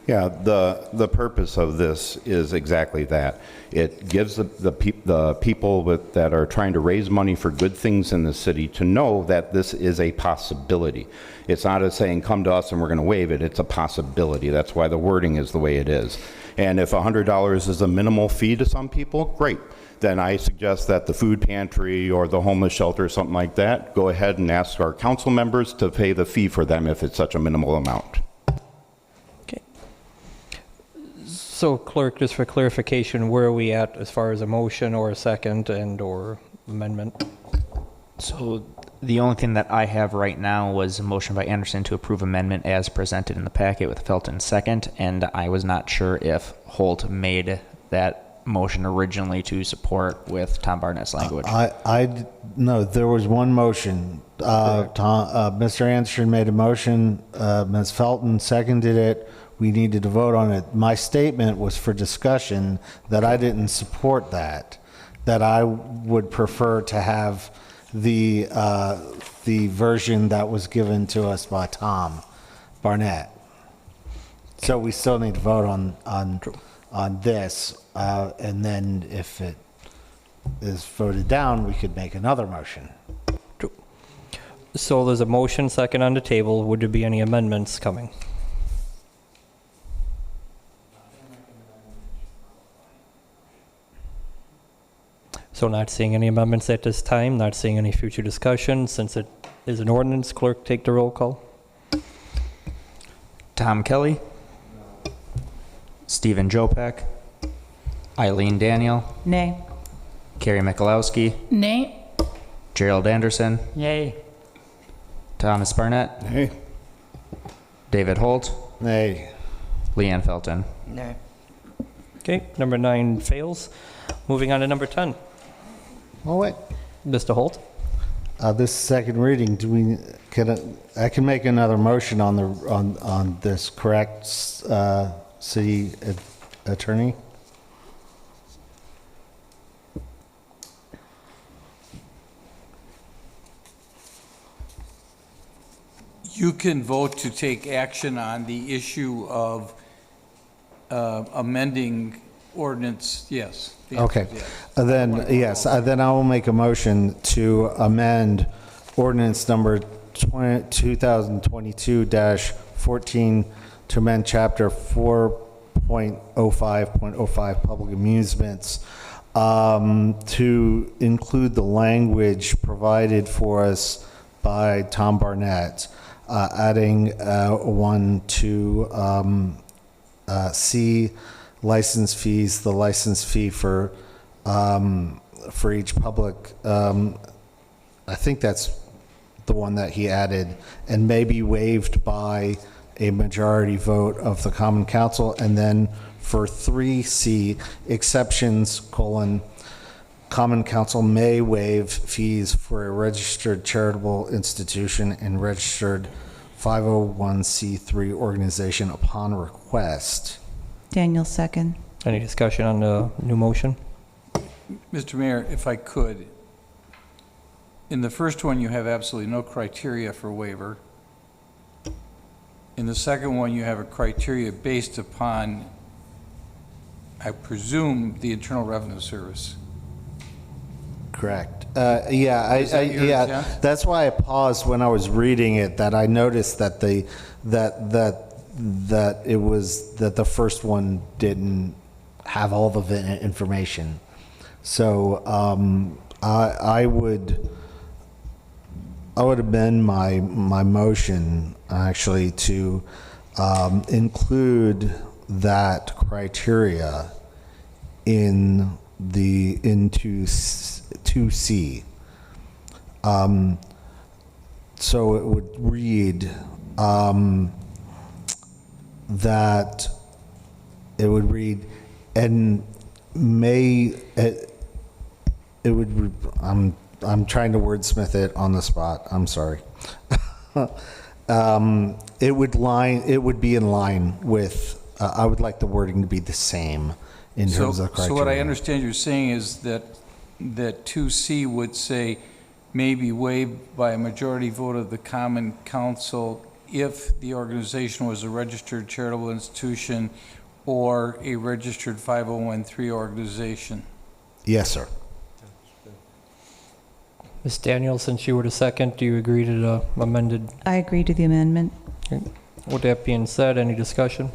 Yeah, the purpose of this is exactly that. It gives the people that are trying to raise money for good things in the city to know that this is a possibility. It's not as saying, come to us and we're going to waive it. It's a possibility. That's why the wording is the way it is. And if $100 is a minimal fee to some people, great. Then I suggest that the food pantry or the homeless shelter or something like that, go ahead and ask our council members to pay the fee for them if it's such a minimal amount. So clerk, just for clarification, where are we at as far as a motion or a second and or amendment? So the only thing that I have right now was a motion by Anderson to approve amendment as presented in the packet with Felton second, and I was not sure if Holt made that motion originally to support with Tom Barnett's language. No, there was one motion. Mr. Anderson made a motion, Ms. Felton seconded it. We needed to vote on it. My statement was for discussion that I didn't support that I would prefer to have the version that was given to us by Tom Barnett. So we still need to vote on this, and then if it is voted down, we could make another motion. So there's a motion second on the table. Would there be any amendments coming? So not seeing any amendments at this time, not seeing any future discussion. Since it is an ordinance, clerk, take the roll call. Tom Kelly. Stephen Jopek. Eileen Daniel. Nay. Carrie Michalowski. Nay. Gerald Anderson. Nay. Thomas Barnett. Hey. David Holt. Nay. Leanne Felton. No. Okay, number 9 fails. Moving on to number 10. Oh, wait. Mr. Holt? This second reading, I can make another motion on this, correct, city attorney? You can vote to take action on the issue of amending ordinance, yes. The answer Okay. is yes. Then I will make a motion to amend ordinance number 2022-14 to amend chapter 4.05.05 public amusements to include the language provided for us by Tom Barnett, adding one to C, license fees, the license fee for each public, I think that's the one that he added, and may be waived by a majority vote of the common council. And then for 3C, exceptions, Common Council may waive fees for a registered charitable institution and registered 501c3 organization upon request. Daniel, second. Any discussion on the new motion? Mr. Mayor, if I could, in the first one, you have absolutely no criteria for waiver. In the second one, you have a criteria based upon, I presume, the Internal Revenue Service. Correct. Yeah, Is that your yeah. intent? That's why I paused when I was reading it. That I noticed that the first one didn't have all the information. So I would amend my motion actually to include that criteria into 2C. So it would read that it would read and may it would. I'm trying to wordsmith it on the spot. I'm sorry. It would be in line with. I would like the wording to be the same in terms of criteria. So what I understand you're saying is that 2C would say may be waived by a majority vote of the Common Council if the organization was a registered charitable institution or a registered 501(c)(3) organization. Yes, sir. Ms. Daniel, since you were the second, do you agree to the amended? I agree to the amendment. With that being said, any discussion?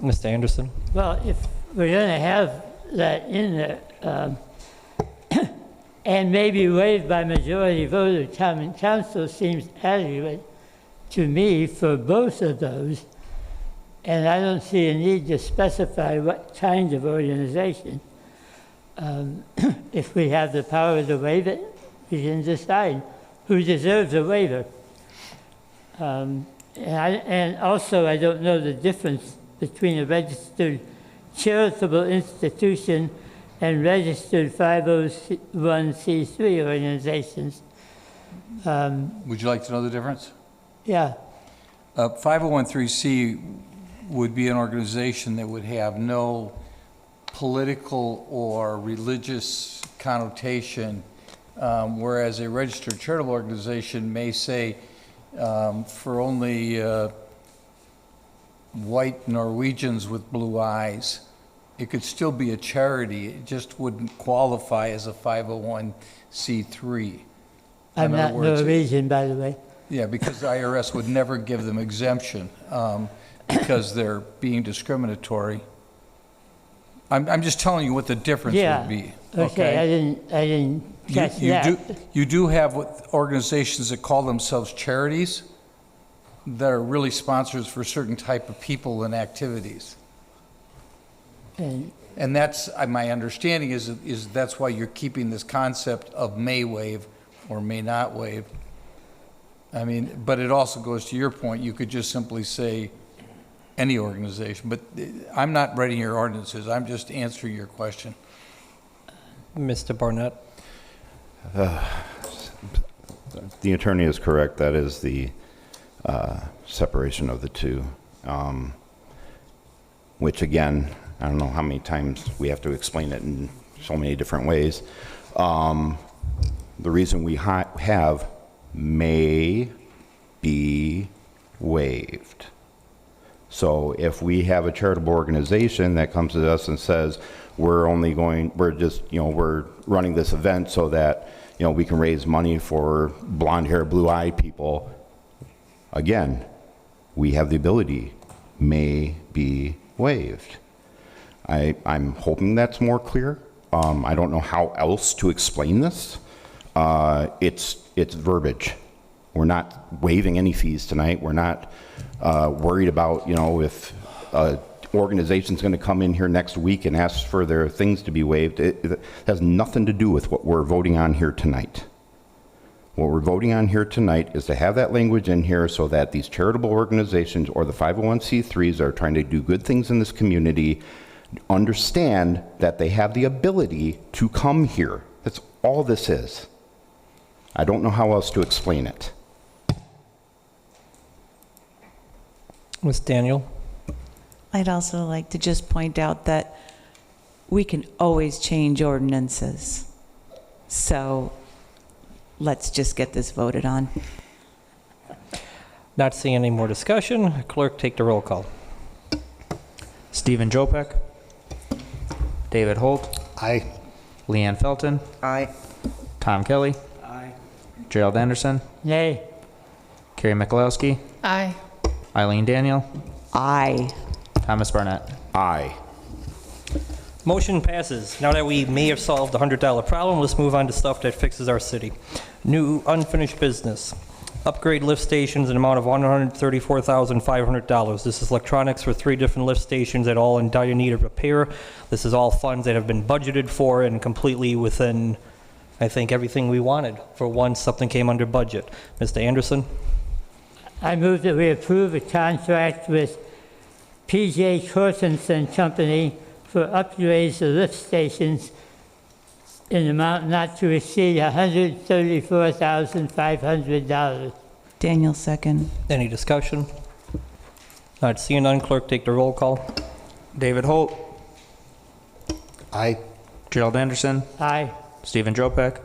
Mr. Anderson? Well, if we're going to have that in there, and maybe waived by majority vote of Common Council seems adequate to me for both of those, and I don't see a need to specify what kind of organization. If we have the power to waive it, we can decide who deserves a waiver. And also, I don't know the difference between a registered charitable institution and registered 501c3 organizations. Would you like to know the difference? Yeah. 501(c)(3) would be an organization that would have no political or religious connotation, whereas a registered charitable organization may say for only white Norwegians with blue eyes. It could still be a charity, it just wouldn't qualify as a 501c3. I'm In not other words, Norwegian, by the way. Yeah, because the IRS would never give them exemption because they're being discriminatory. I'm just telling you what the difference Yeah. would be. Okay, I didn't catch that. You do have organizations that call themselves charities that are really sponsors for certain type of people and activities. And that's, my understanding is that's why you're keeping this concept of may waive or may not waive. I mean, but it also goes to your point, you could just simply say any organization, but I'm not writing your ordinances, I'm just answering your question. Mr. Barnett? The attorney is correct. That is the separation of the two, which again, I don't know how many times we have to explain it in so many different ways. The reason we have may be waived. So if we have a charitable organization that comes to us and says, we're running this event so that, we can raise money for blonde hair, blue eyed people. Again, we have the ability, may be waived. I'm hoping that's more clear. I don't know how else to explain this. It's verbiage. We're not waiving any fees tonight. We're not worried about, if an organization's going to come in here next week and ask for their things to be waived. It has nothing to do with what we're voting on here tonight. What we're voting on here tonight is to have that language in here so that these charitable organizations or the 501c3s that are trying to do good things in this community Understand that they have the ability to come here. That's all this is. I don't know how else to explain it. Ms. Daniel? I'd also like to just point out that we can always change ordinances. So let's just get this voted on. Not seeing any more discussion. Clerk, take the roll call. Stephen Jopek. David Holt. Aye. Leanne Felton. Aye. Tom Kelly. Aye. Gerald Anderson. Nay. Carrie Mikulowski. Aye. Eileen Daniel. Aye. Thomas Barnett. Aye. Motion passes. Now that we may have solved the $100 problem, let's move on to stuff that fixes our city. New unfinished business. Upgrade lift stations in an amount of $134,500. This is electronics for 3 different lift stations that are all in dire need of repair. This is all funds that have been budgeted for and completely within, I think, everything we wanted for once something came under budget. Mr. Anderson? I move that we approve a contract with P.J. Torstenson Company for upgrades of lift stations in an amount not to exceed $134,500. Daniel, second. Any discussion? Not seeing none. Clerk, take the roll call. David Holt. Aye. Gerald Anderson. Aye. Stephen Jopek.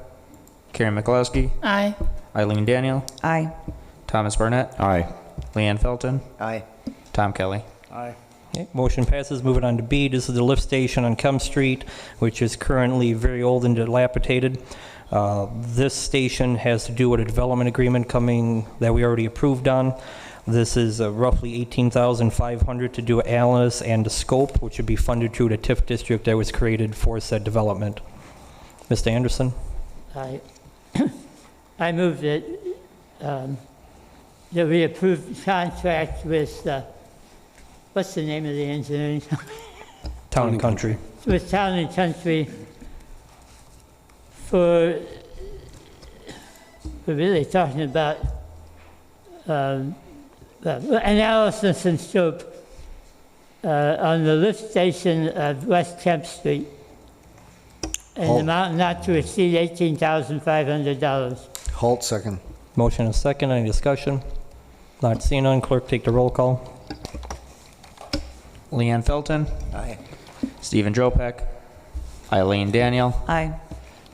Carrie Mikulowski. Aye. Eileen Daniel. Aye. Thomas Barnett. Aye. Leanne Felton. Aye. Tom Kelly. Aye. Okay, motion passes. Moving on to B. This is the lift station on Kem Street, which is currently very old and dilapidated. This station has to do with a development agreement coming that we already approved on. This is roughly $18,500 to do analysis and the scope, which would be funded through the TIF district that was created for said development. Mr. Anderson? I move that that we approve the contract with, what's the name of the engineering? Town and Country. With Town and Country for, we're really talking about analysis and scope on the lift station of West Kemp Street. And the amount not to exceed $18,500. Holt, second. Motion and second. Any discussion? Not seeing none. Clerk, take the roll call. Leanne Felton. Aye. Stephen Jopek. Eileen Daniel. Aye.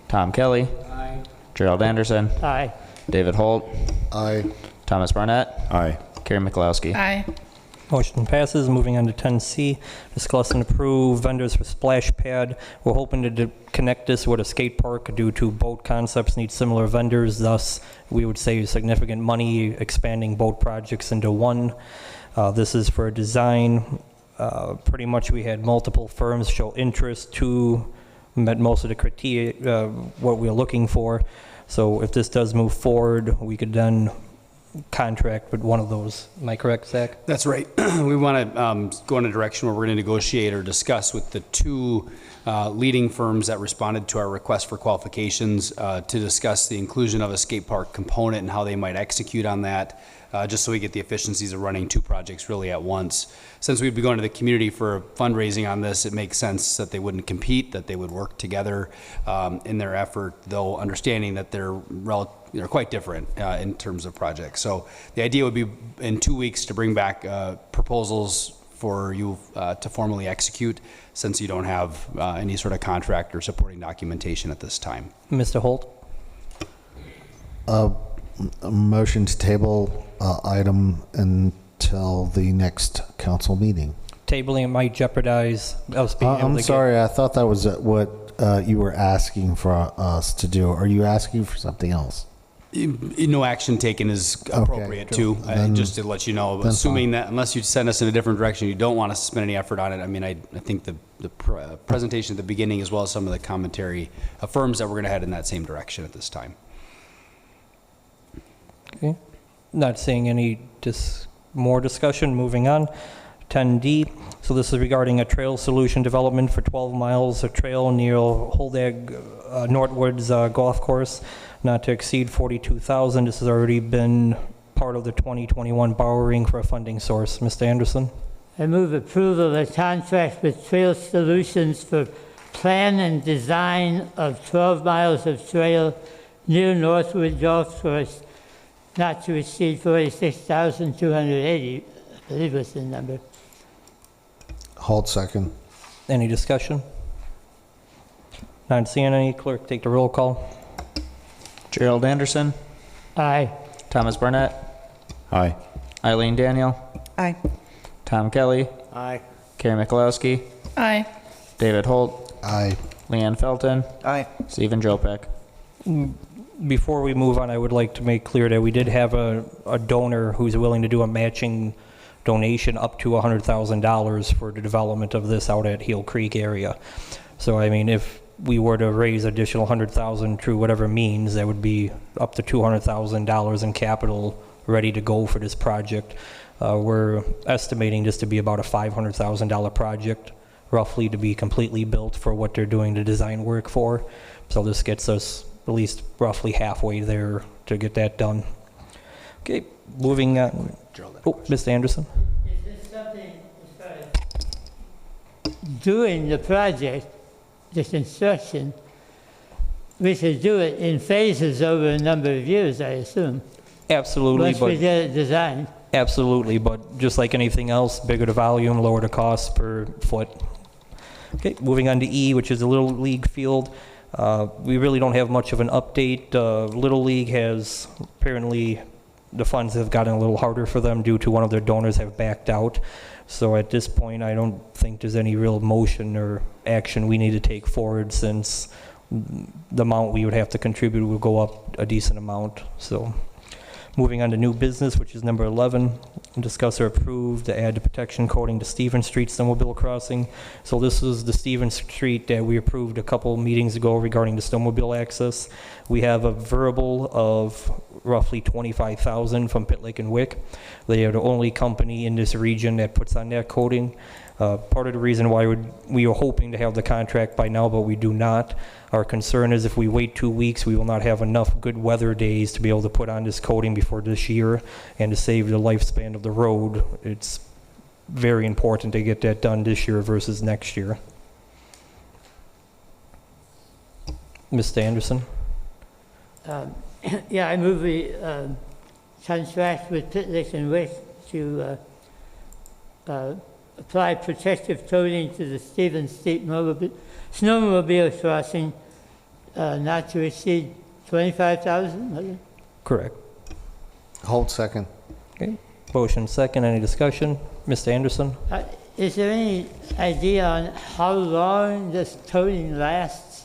Tom Kelly. Aye. Gerald Anderson. Aye. David Holt. Aye. Thomas Barnett. Aye. Carrie Mikulowski. Aye. Motion passes. Moving on to 10C, discuss and approve vendors for splash pad. We're hoping to connect this with a skate park due to boat concepts need similar vendors. Thus, we would save significant money expanding boat projects into one. This is for design. Pretty much we had multiple firms show interest to met most of the criteria, what we're looking for. So if this does move forward, we could then contract with one of those. Am I correct, Zach? That's right. We want to go in a direction where we're going to negotiate or discuss with the 2 leading firms that responded to our request for qualifications to discuss the inclusion of a skate park component and how they might execute on that, just so we get the efficiencies of running 2 projects really at once. Since we'd be going to the community for fundraising on this, it makes sense that they wouldn't compete, that they would work together in their effort, though understanding that they're quite different in terms of projects. So the idea would be in 2 weeks to bring back proposals for you to formally execute, since you don't have any sort of contract or supporting documentation at this time. Mr. Holt? A motion to table item until the next council meeting. Tabling it might jeopidize us being able to I'm sorry, I thought that was what you were asking for us to do. Are you asking for something else? No action taken is appropriate too. Just to let you know, assuming that unless you send us in a different direction, you don't want us to spend any effort on it. I mean, I think the presentation at the beginning, as well as some of the commentary, affirms that we're going to head in that same direction at this time. Okay. Not seeing any more discussion. Moving on. 10D. So this is regarding a trail solution development for 12 miles of trail near Holdag Northwoods Golf Course, not to exceed $42,000. This has already been part of the 2021 borrowing for a funding source. Mr. Anderson? I move approval of a contract with Trail Solutions for plan and design of 12 miles of trail near Northwood Golf Course, not to exceed $46,280, I believe was the number. Hold second. Any discussion? Not seeing any. Clerk, take the roll call. Gerald Anderson, Aye. Thomas Barnett, Aye. Eileen Daniel, Aye. Tom Kelly, Aye. Carrie Mikulowski, Aye. David Holt, Aye. Leanne Felton, Aye. Stephen Jopek. Before we move on, I would like to make clear that we did have a donor who's willing to do a matching donation up to $100,000 for the development of this out at Heel Creek area. So, I mean, if we were to raise additional $100,000 through whatever means, that would be up to $200,000 in capital ready to go for this project. We're estimating this to be about a $500,000 project, roughly, to be completely built for what they're doing the design work for. So this gets us at least roughly halfway there to get that done. Okay, moving on. Oh, Mr. Anderson? Is this something as far as doing the project, the construction, we should do it in phases over a number of years, I assume, Absolutely, once we but get it designed? absolutely, but just like anything else, bigger the volume, lower the cost per foot. Okay, moving on to E, which is the Little League field. We really don't have much of an update. Little League has apparently, the funds have gotten a little harder for them due to one of their donors have backed out. So at this point, I don't think there's any real motion or action we need to take forward, since the amount we would have to contribute will go up a decent amount. So moving on to new business, which is number 11, discuss or approve to add the protection coating to Stevens Street snowmobile crossing. So this is the Stevens Street that we approved a couple meetings ago regarding the snowmobile access. We have a verbal of roughly $25,000 from Pit Lake and Wick. They are the only company in this region that puts on that coating. Part of the reason why we were hoping to have the contract by now, but we do not. Our concern is if we wait 2 weeks, we will not have enough good weather days to be able to put on this coating before this year, and to save the lifespan of the road. It's very important to get that done this year versus next year. Mr. Anderson? Yeah, I move we contract with Pit Lake and Wick to apply protective coating to the Stevens Street snowmobile crossing, not to exceed $25,000. Correct. Hold second. Okay. Motion second. Any discussion? Mr. Anderson? Is there any idea on how long this coating lasts?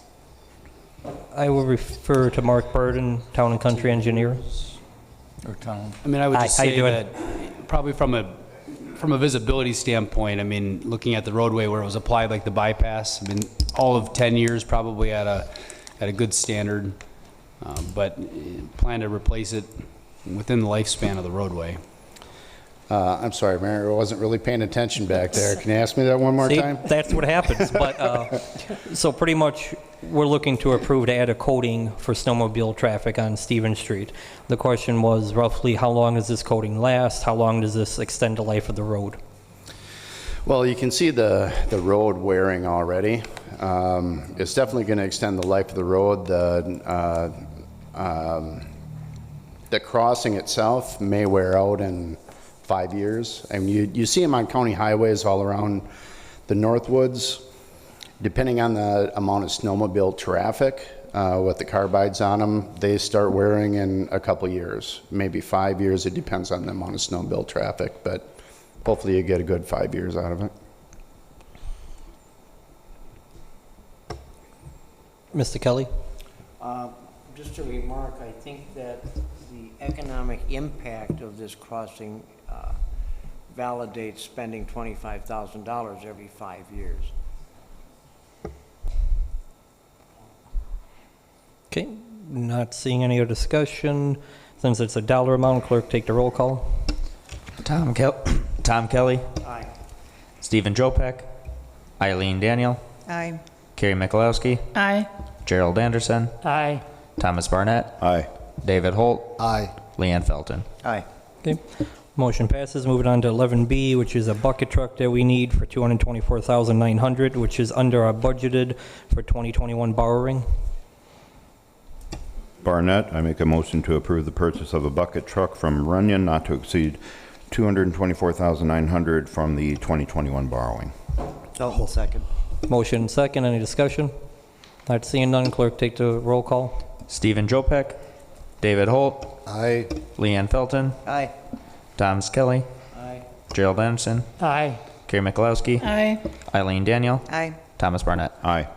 I will refer to Mark Burden, Town and Country Engineer. Or town. I mean, I would just How you say doing? that probably from a visibility standpoint, I mean, looking at the roadway where it was applied, like the bypass, I mean, all of 10 years probably at a good standard, but plan to replace it within the lifespan of the roadway. I'm sorry, Mayor, I wasn't really paying attention back there. Can you ask me that one more See, time? that's what happens. But so pretty much, we're looking to approve to add a coating for snowmobile traffic on Stevens Street. The question was roughly how long does this coating last? How long does this extend the life of the road? Well, you can see the road wearing already. It's definitely going to extend the life of the road. The crossing itself may wear out in 5 years. I mean, you see them on county highways all around the Northwoods. Depending on the amount of snowmobile traffic with the carbides on them, they start wearing in a couple years, maybe 5 years. It depends on the amount of snowmobile traffic, but hopefully you get a good 5 years out of it. Mr. Kelly? Just a remark, I think that the economic impact of this crossing validates spending $25,000 every 5 years. Okay, not seeing any other discussion. Since it's a dollar amount, clerk, take the roll call. Tom Kelly, Aye. Stephen Jopek, Eileen Daniel, Aye. Carrie Mikulowski, Aye. Gerald Anderson, Aye. Thomas Barnett, Aye. David Holt, Aye. Leanne Felton. Aye. Okay. Motion passes. Moving on to 11B, which is a bucket truck that we need for $224,900, which is under our budgeted for 2021 borrowing. Barnett, I make a motion to approve the purchase of a bucket truck from Runyon not to exceed $224,900 from the 2021 borrowing. I'll second. Motion second. Any discussion? Not seeing none. Clerk, take the roll call. Stephen Jopek, David Holt, Aye. Leanne Felton, Aye. Thomas Kelly, Aye. Gerald Anderson, Aye. Carrie Mikulowski, Aye. Eileen Daniel, Aye. Thomas Barnett. Aye.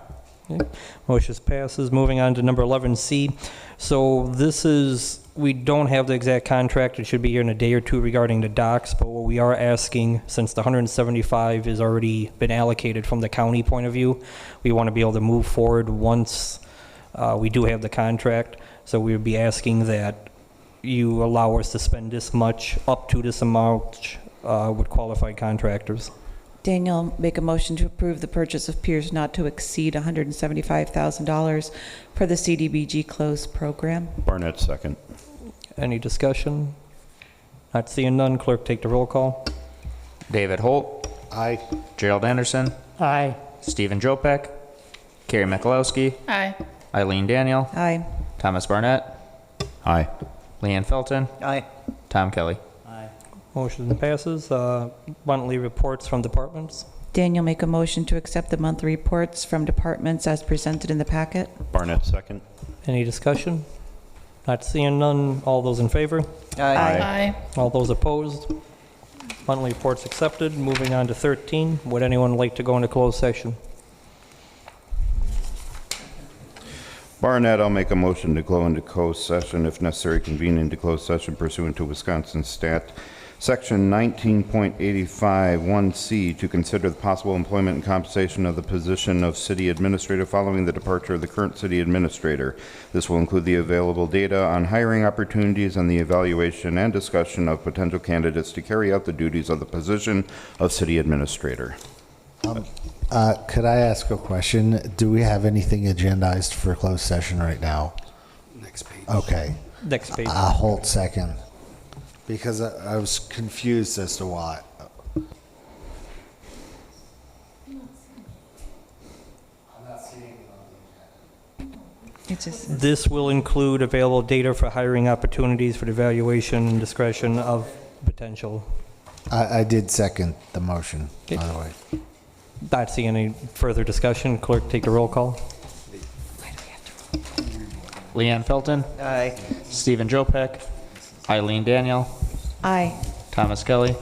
Motion passes. Moving on to number 11C. So this is, we don't have the exact contract. It should be here in a day or two regarding the docks, but what we are asking, since the 175 has already been allocated from the county point of view, we want to be able to move forward once we do have the contract. So we would be asking that you allow us to spend this much, up to this amount, with qualified contractors. Daniel, make a motion to approve the purchase of piers not to exceed $175,000 for the CDBG closed program. Barnett, second. Any discussion? Not seeing none. Clerk, take the roll call. David Holt, Aye. Gerald Anderson, Aye. Stephen Jopek, Carrie Mikulowski, Aye. Eileen Daniel, Aye. Thomas Barnett, Aye. Leanne Felton, Aye. Tom Kelly. Aye. Motion passes. Monthly reports from departments. Daniel, make a motion to accept the monthly reports from departments as presented in the packet. Barnett, second. Any discussion? Not seeing none. All those in favor? Aye. All those opposed? Monthly reports accepted. Moving on to 13. Would anyone like to go into closed session? Barnett, I'll make a motion to go into closed session, if necessary, convene into closed session pursuant to Wisconsin Stat Section 19.85(1)C to consider the possible employment and compensation of the position of city administrator following the departure of the current city administrator. This will include the available data on hiring opportunities and the evaluation and discussion of potential candidates to carry out the duties of the position of city administrator. Could I ask a question? Do we have anything agendized for closed session right now? Next page. Okay. Next page. Hold second. Because I was confused as to why. It just says This will include available data for hiring opportunities for the evaluation and discretion of potential. I did second the motion, by the way. Not seeing any further discussion. Clerk, take the roll call. Leanne Felton, Aye. Stephen Jopek, Eileen Daniel, aye. Thomas Kelly,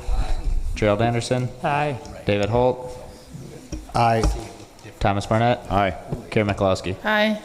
Gerald Anderson, Aye. David Holt, Aye. Thomas Barnett, Aye. Carrie Mikulowski. Aye.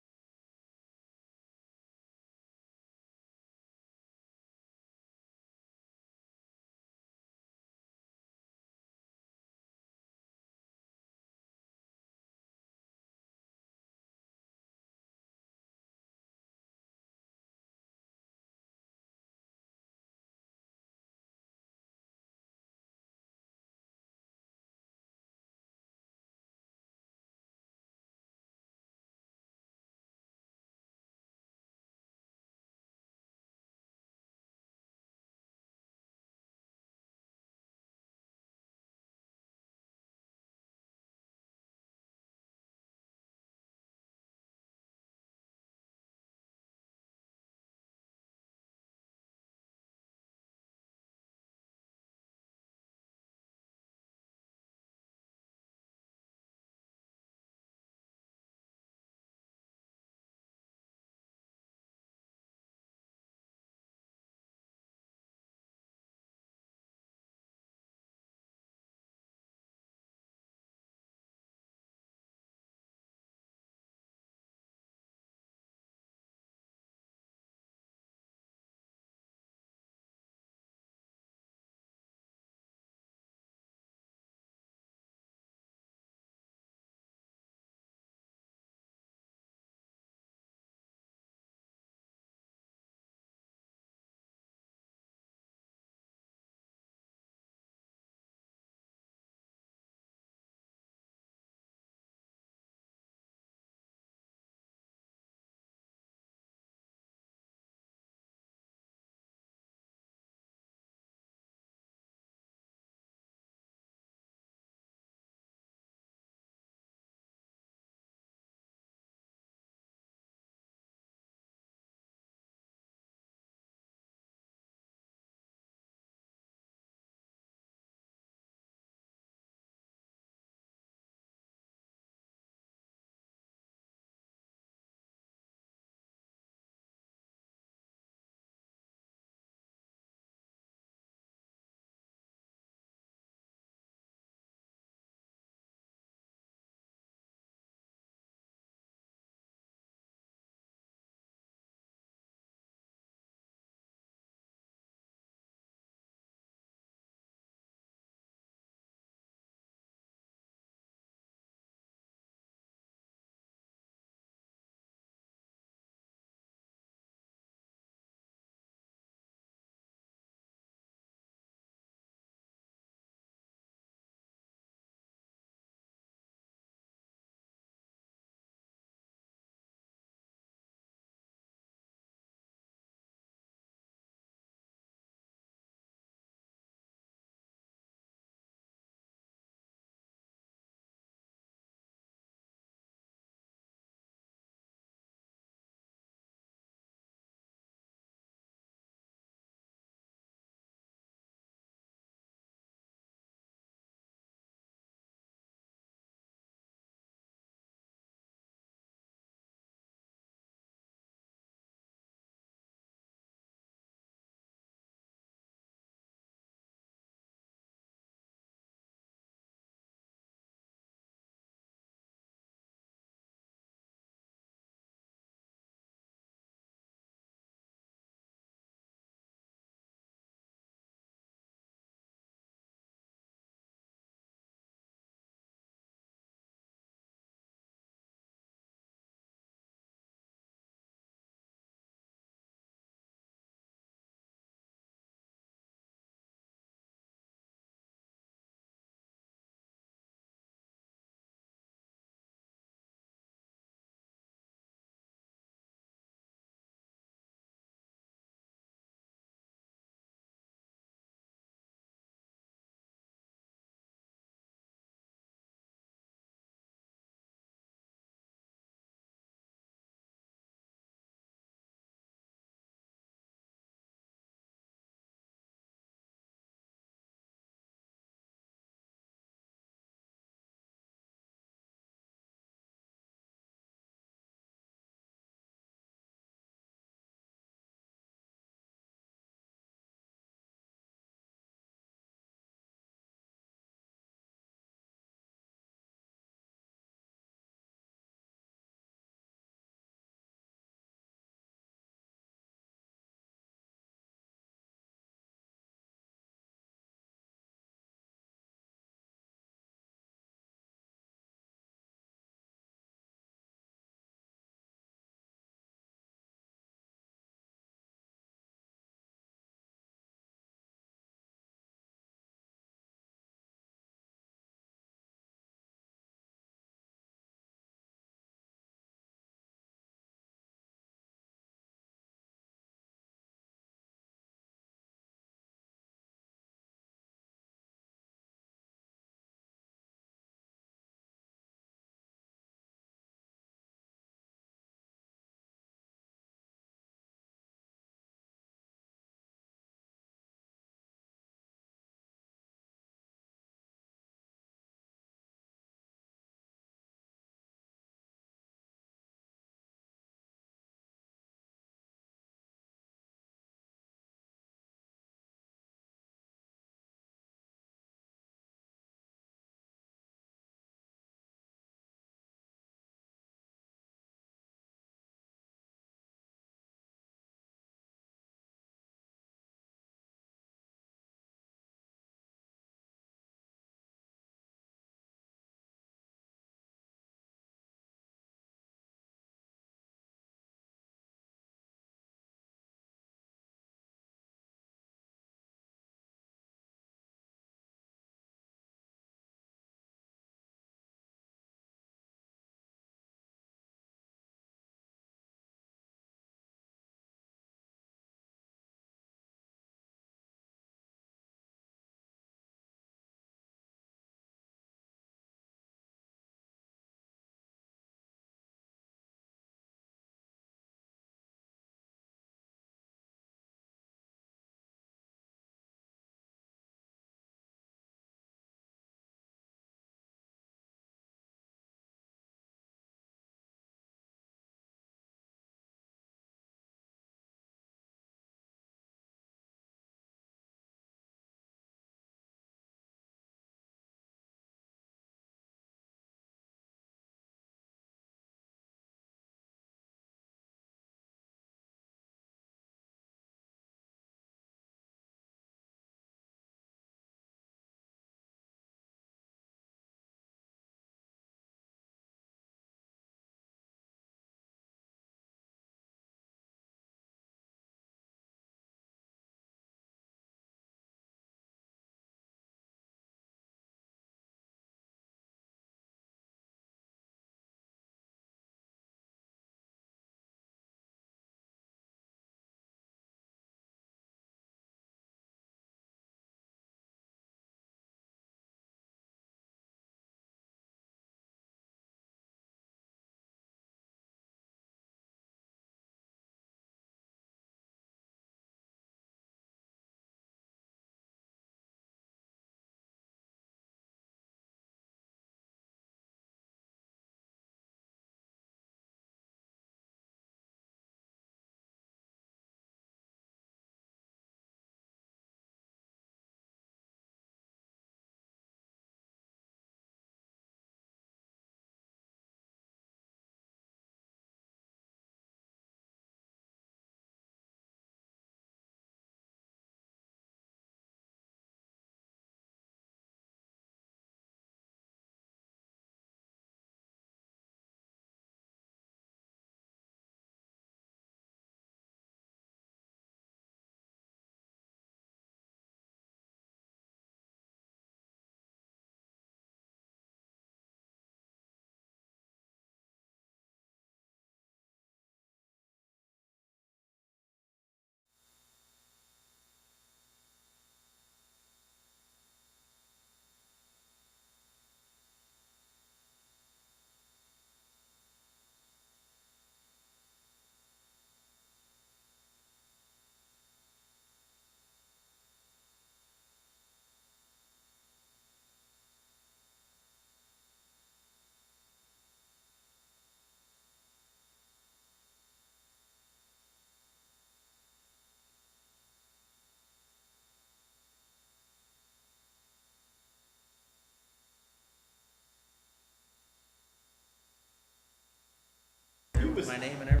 My name and everything.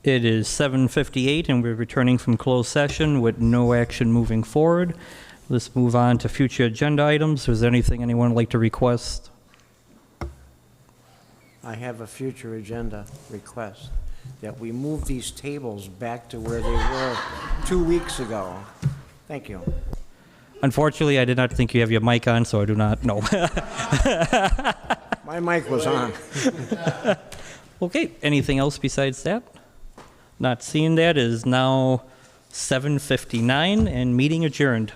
It is 7:58 and we're returning from closed session with no action moving forward. Let's move on to future agenda items. Is there anything anyone would like to request? I have a future agenda request that we move these tables back to where they were 2 weeks ago. Thank you. Unfortunately, I did not think you have your mic on, so I do not know. My mic was on. Okay, anything else besides that? Not seeing that. It is now 7:59 and meeting adjourned.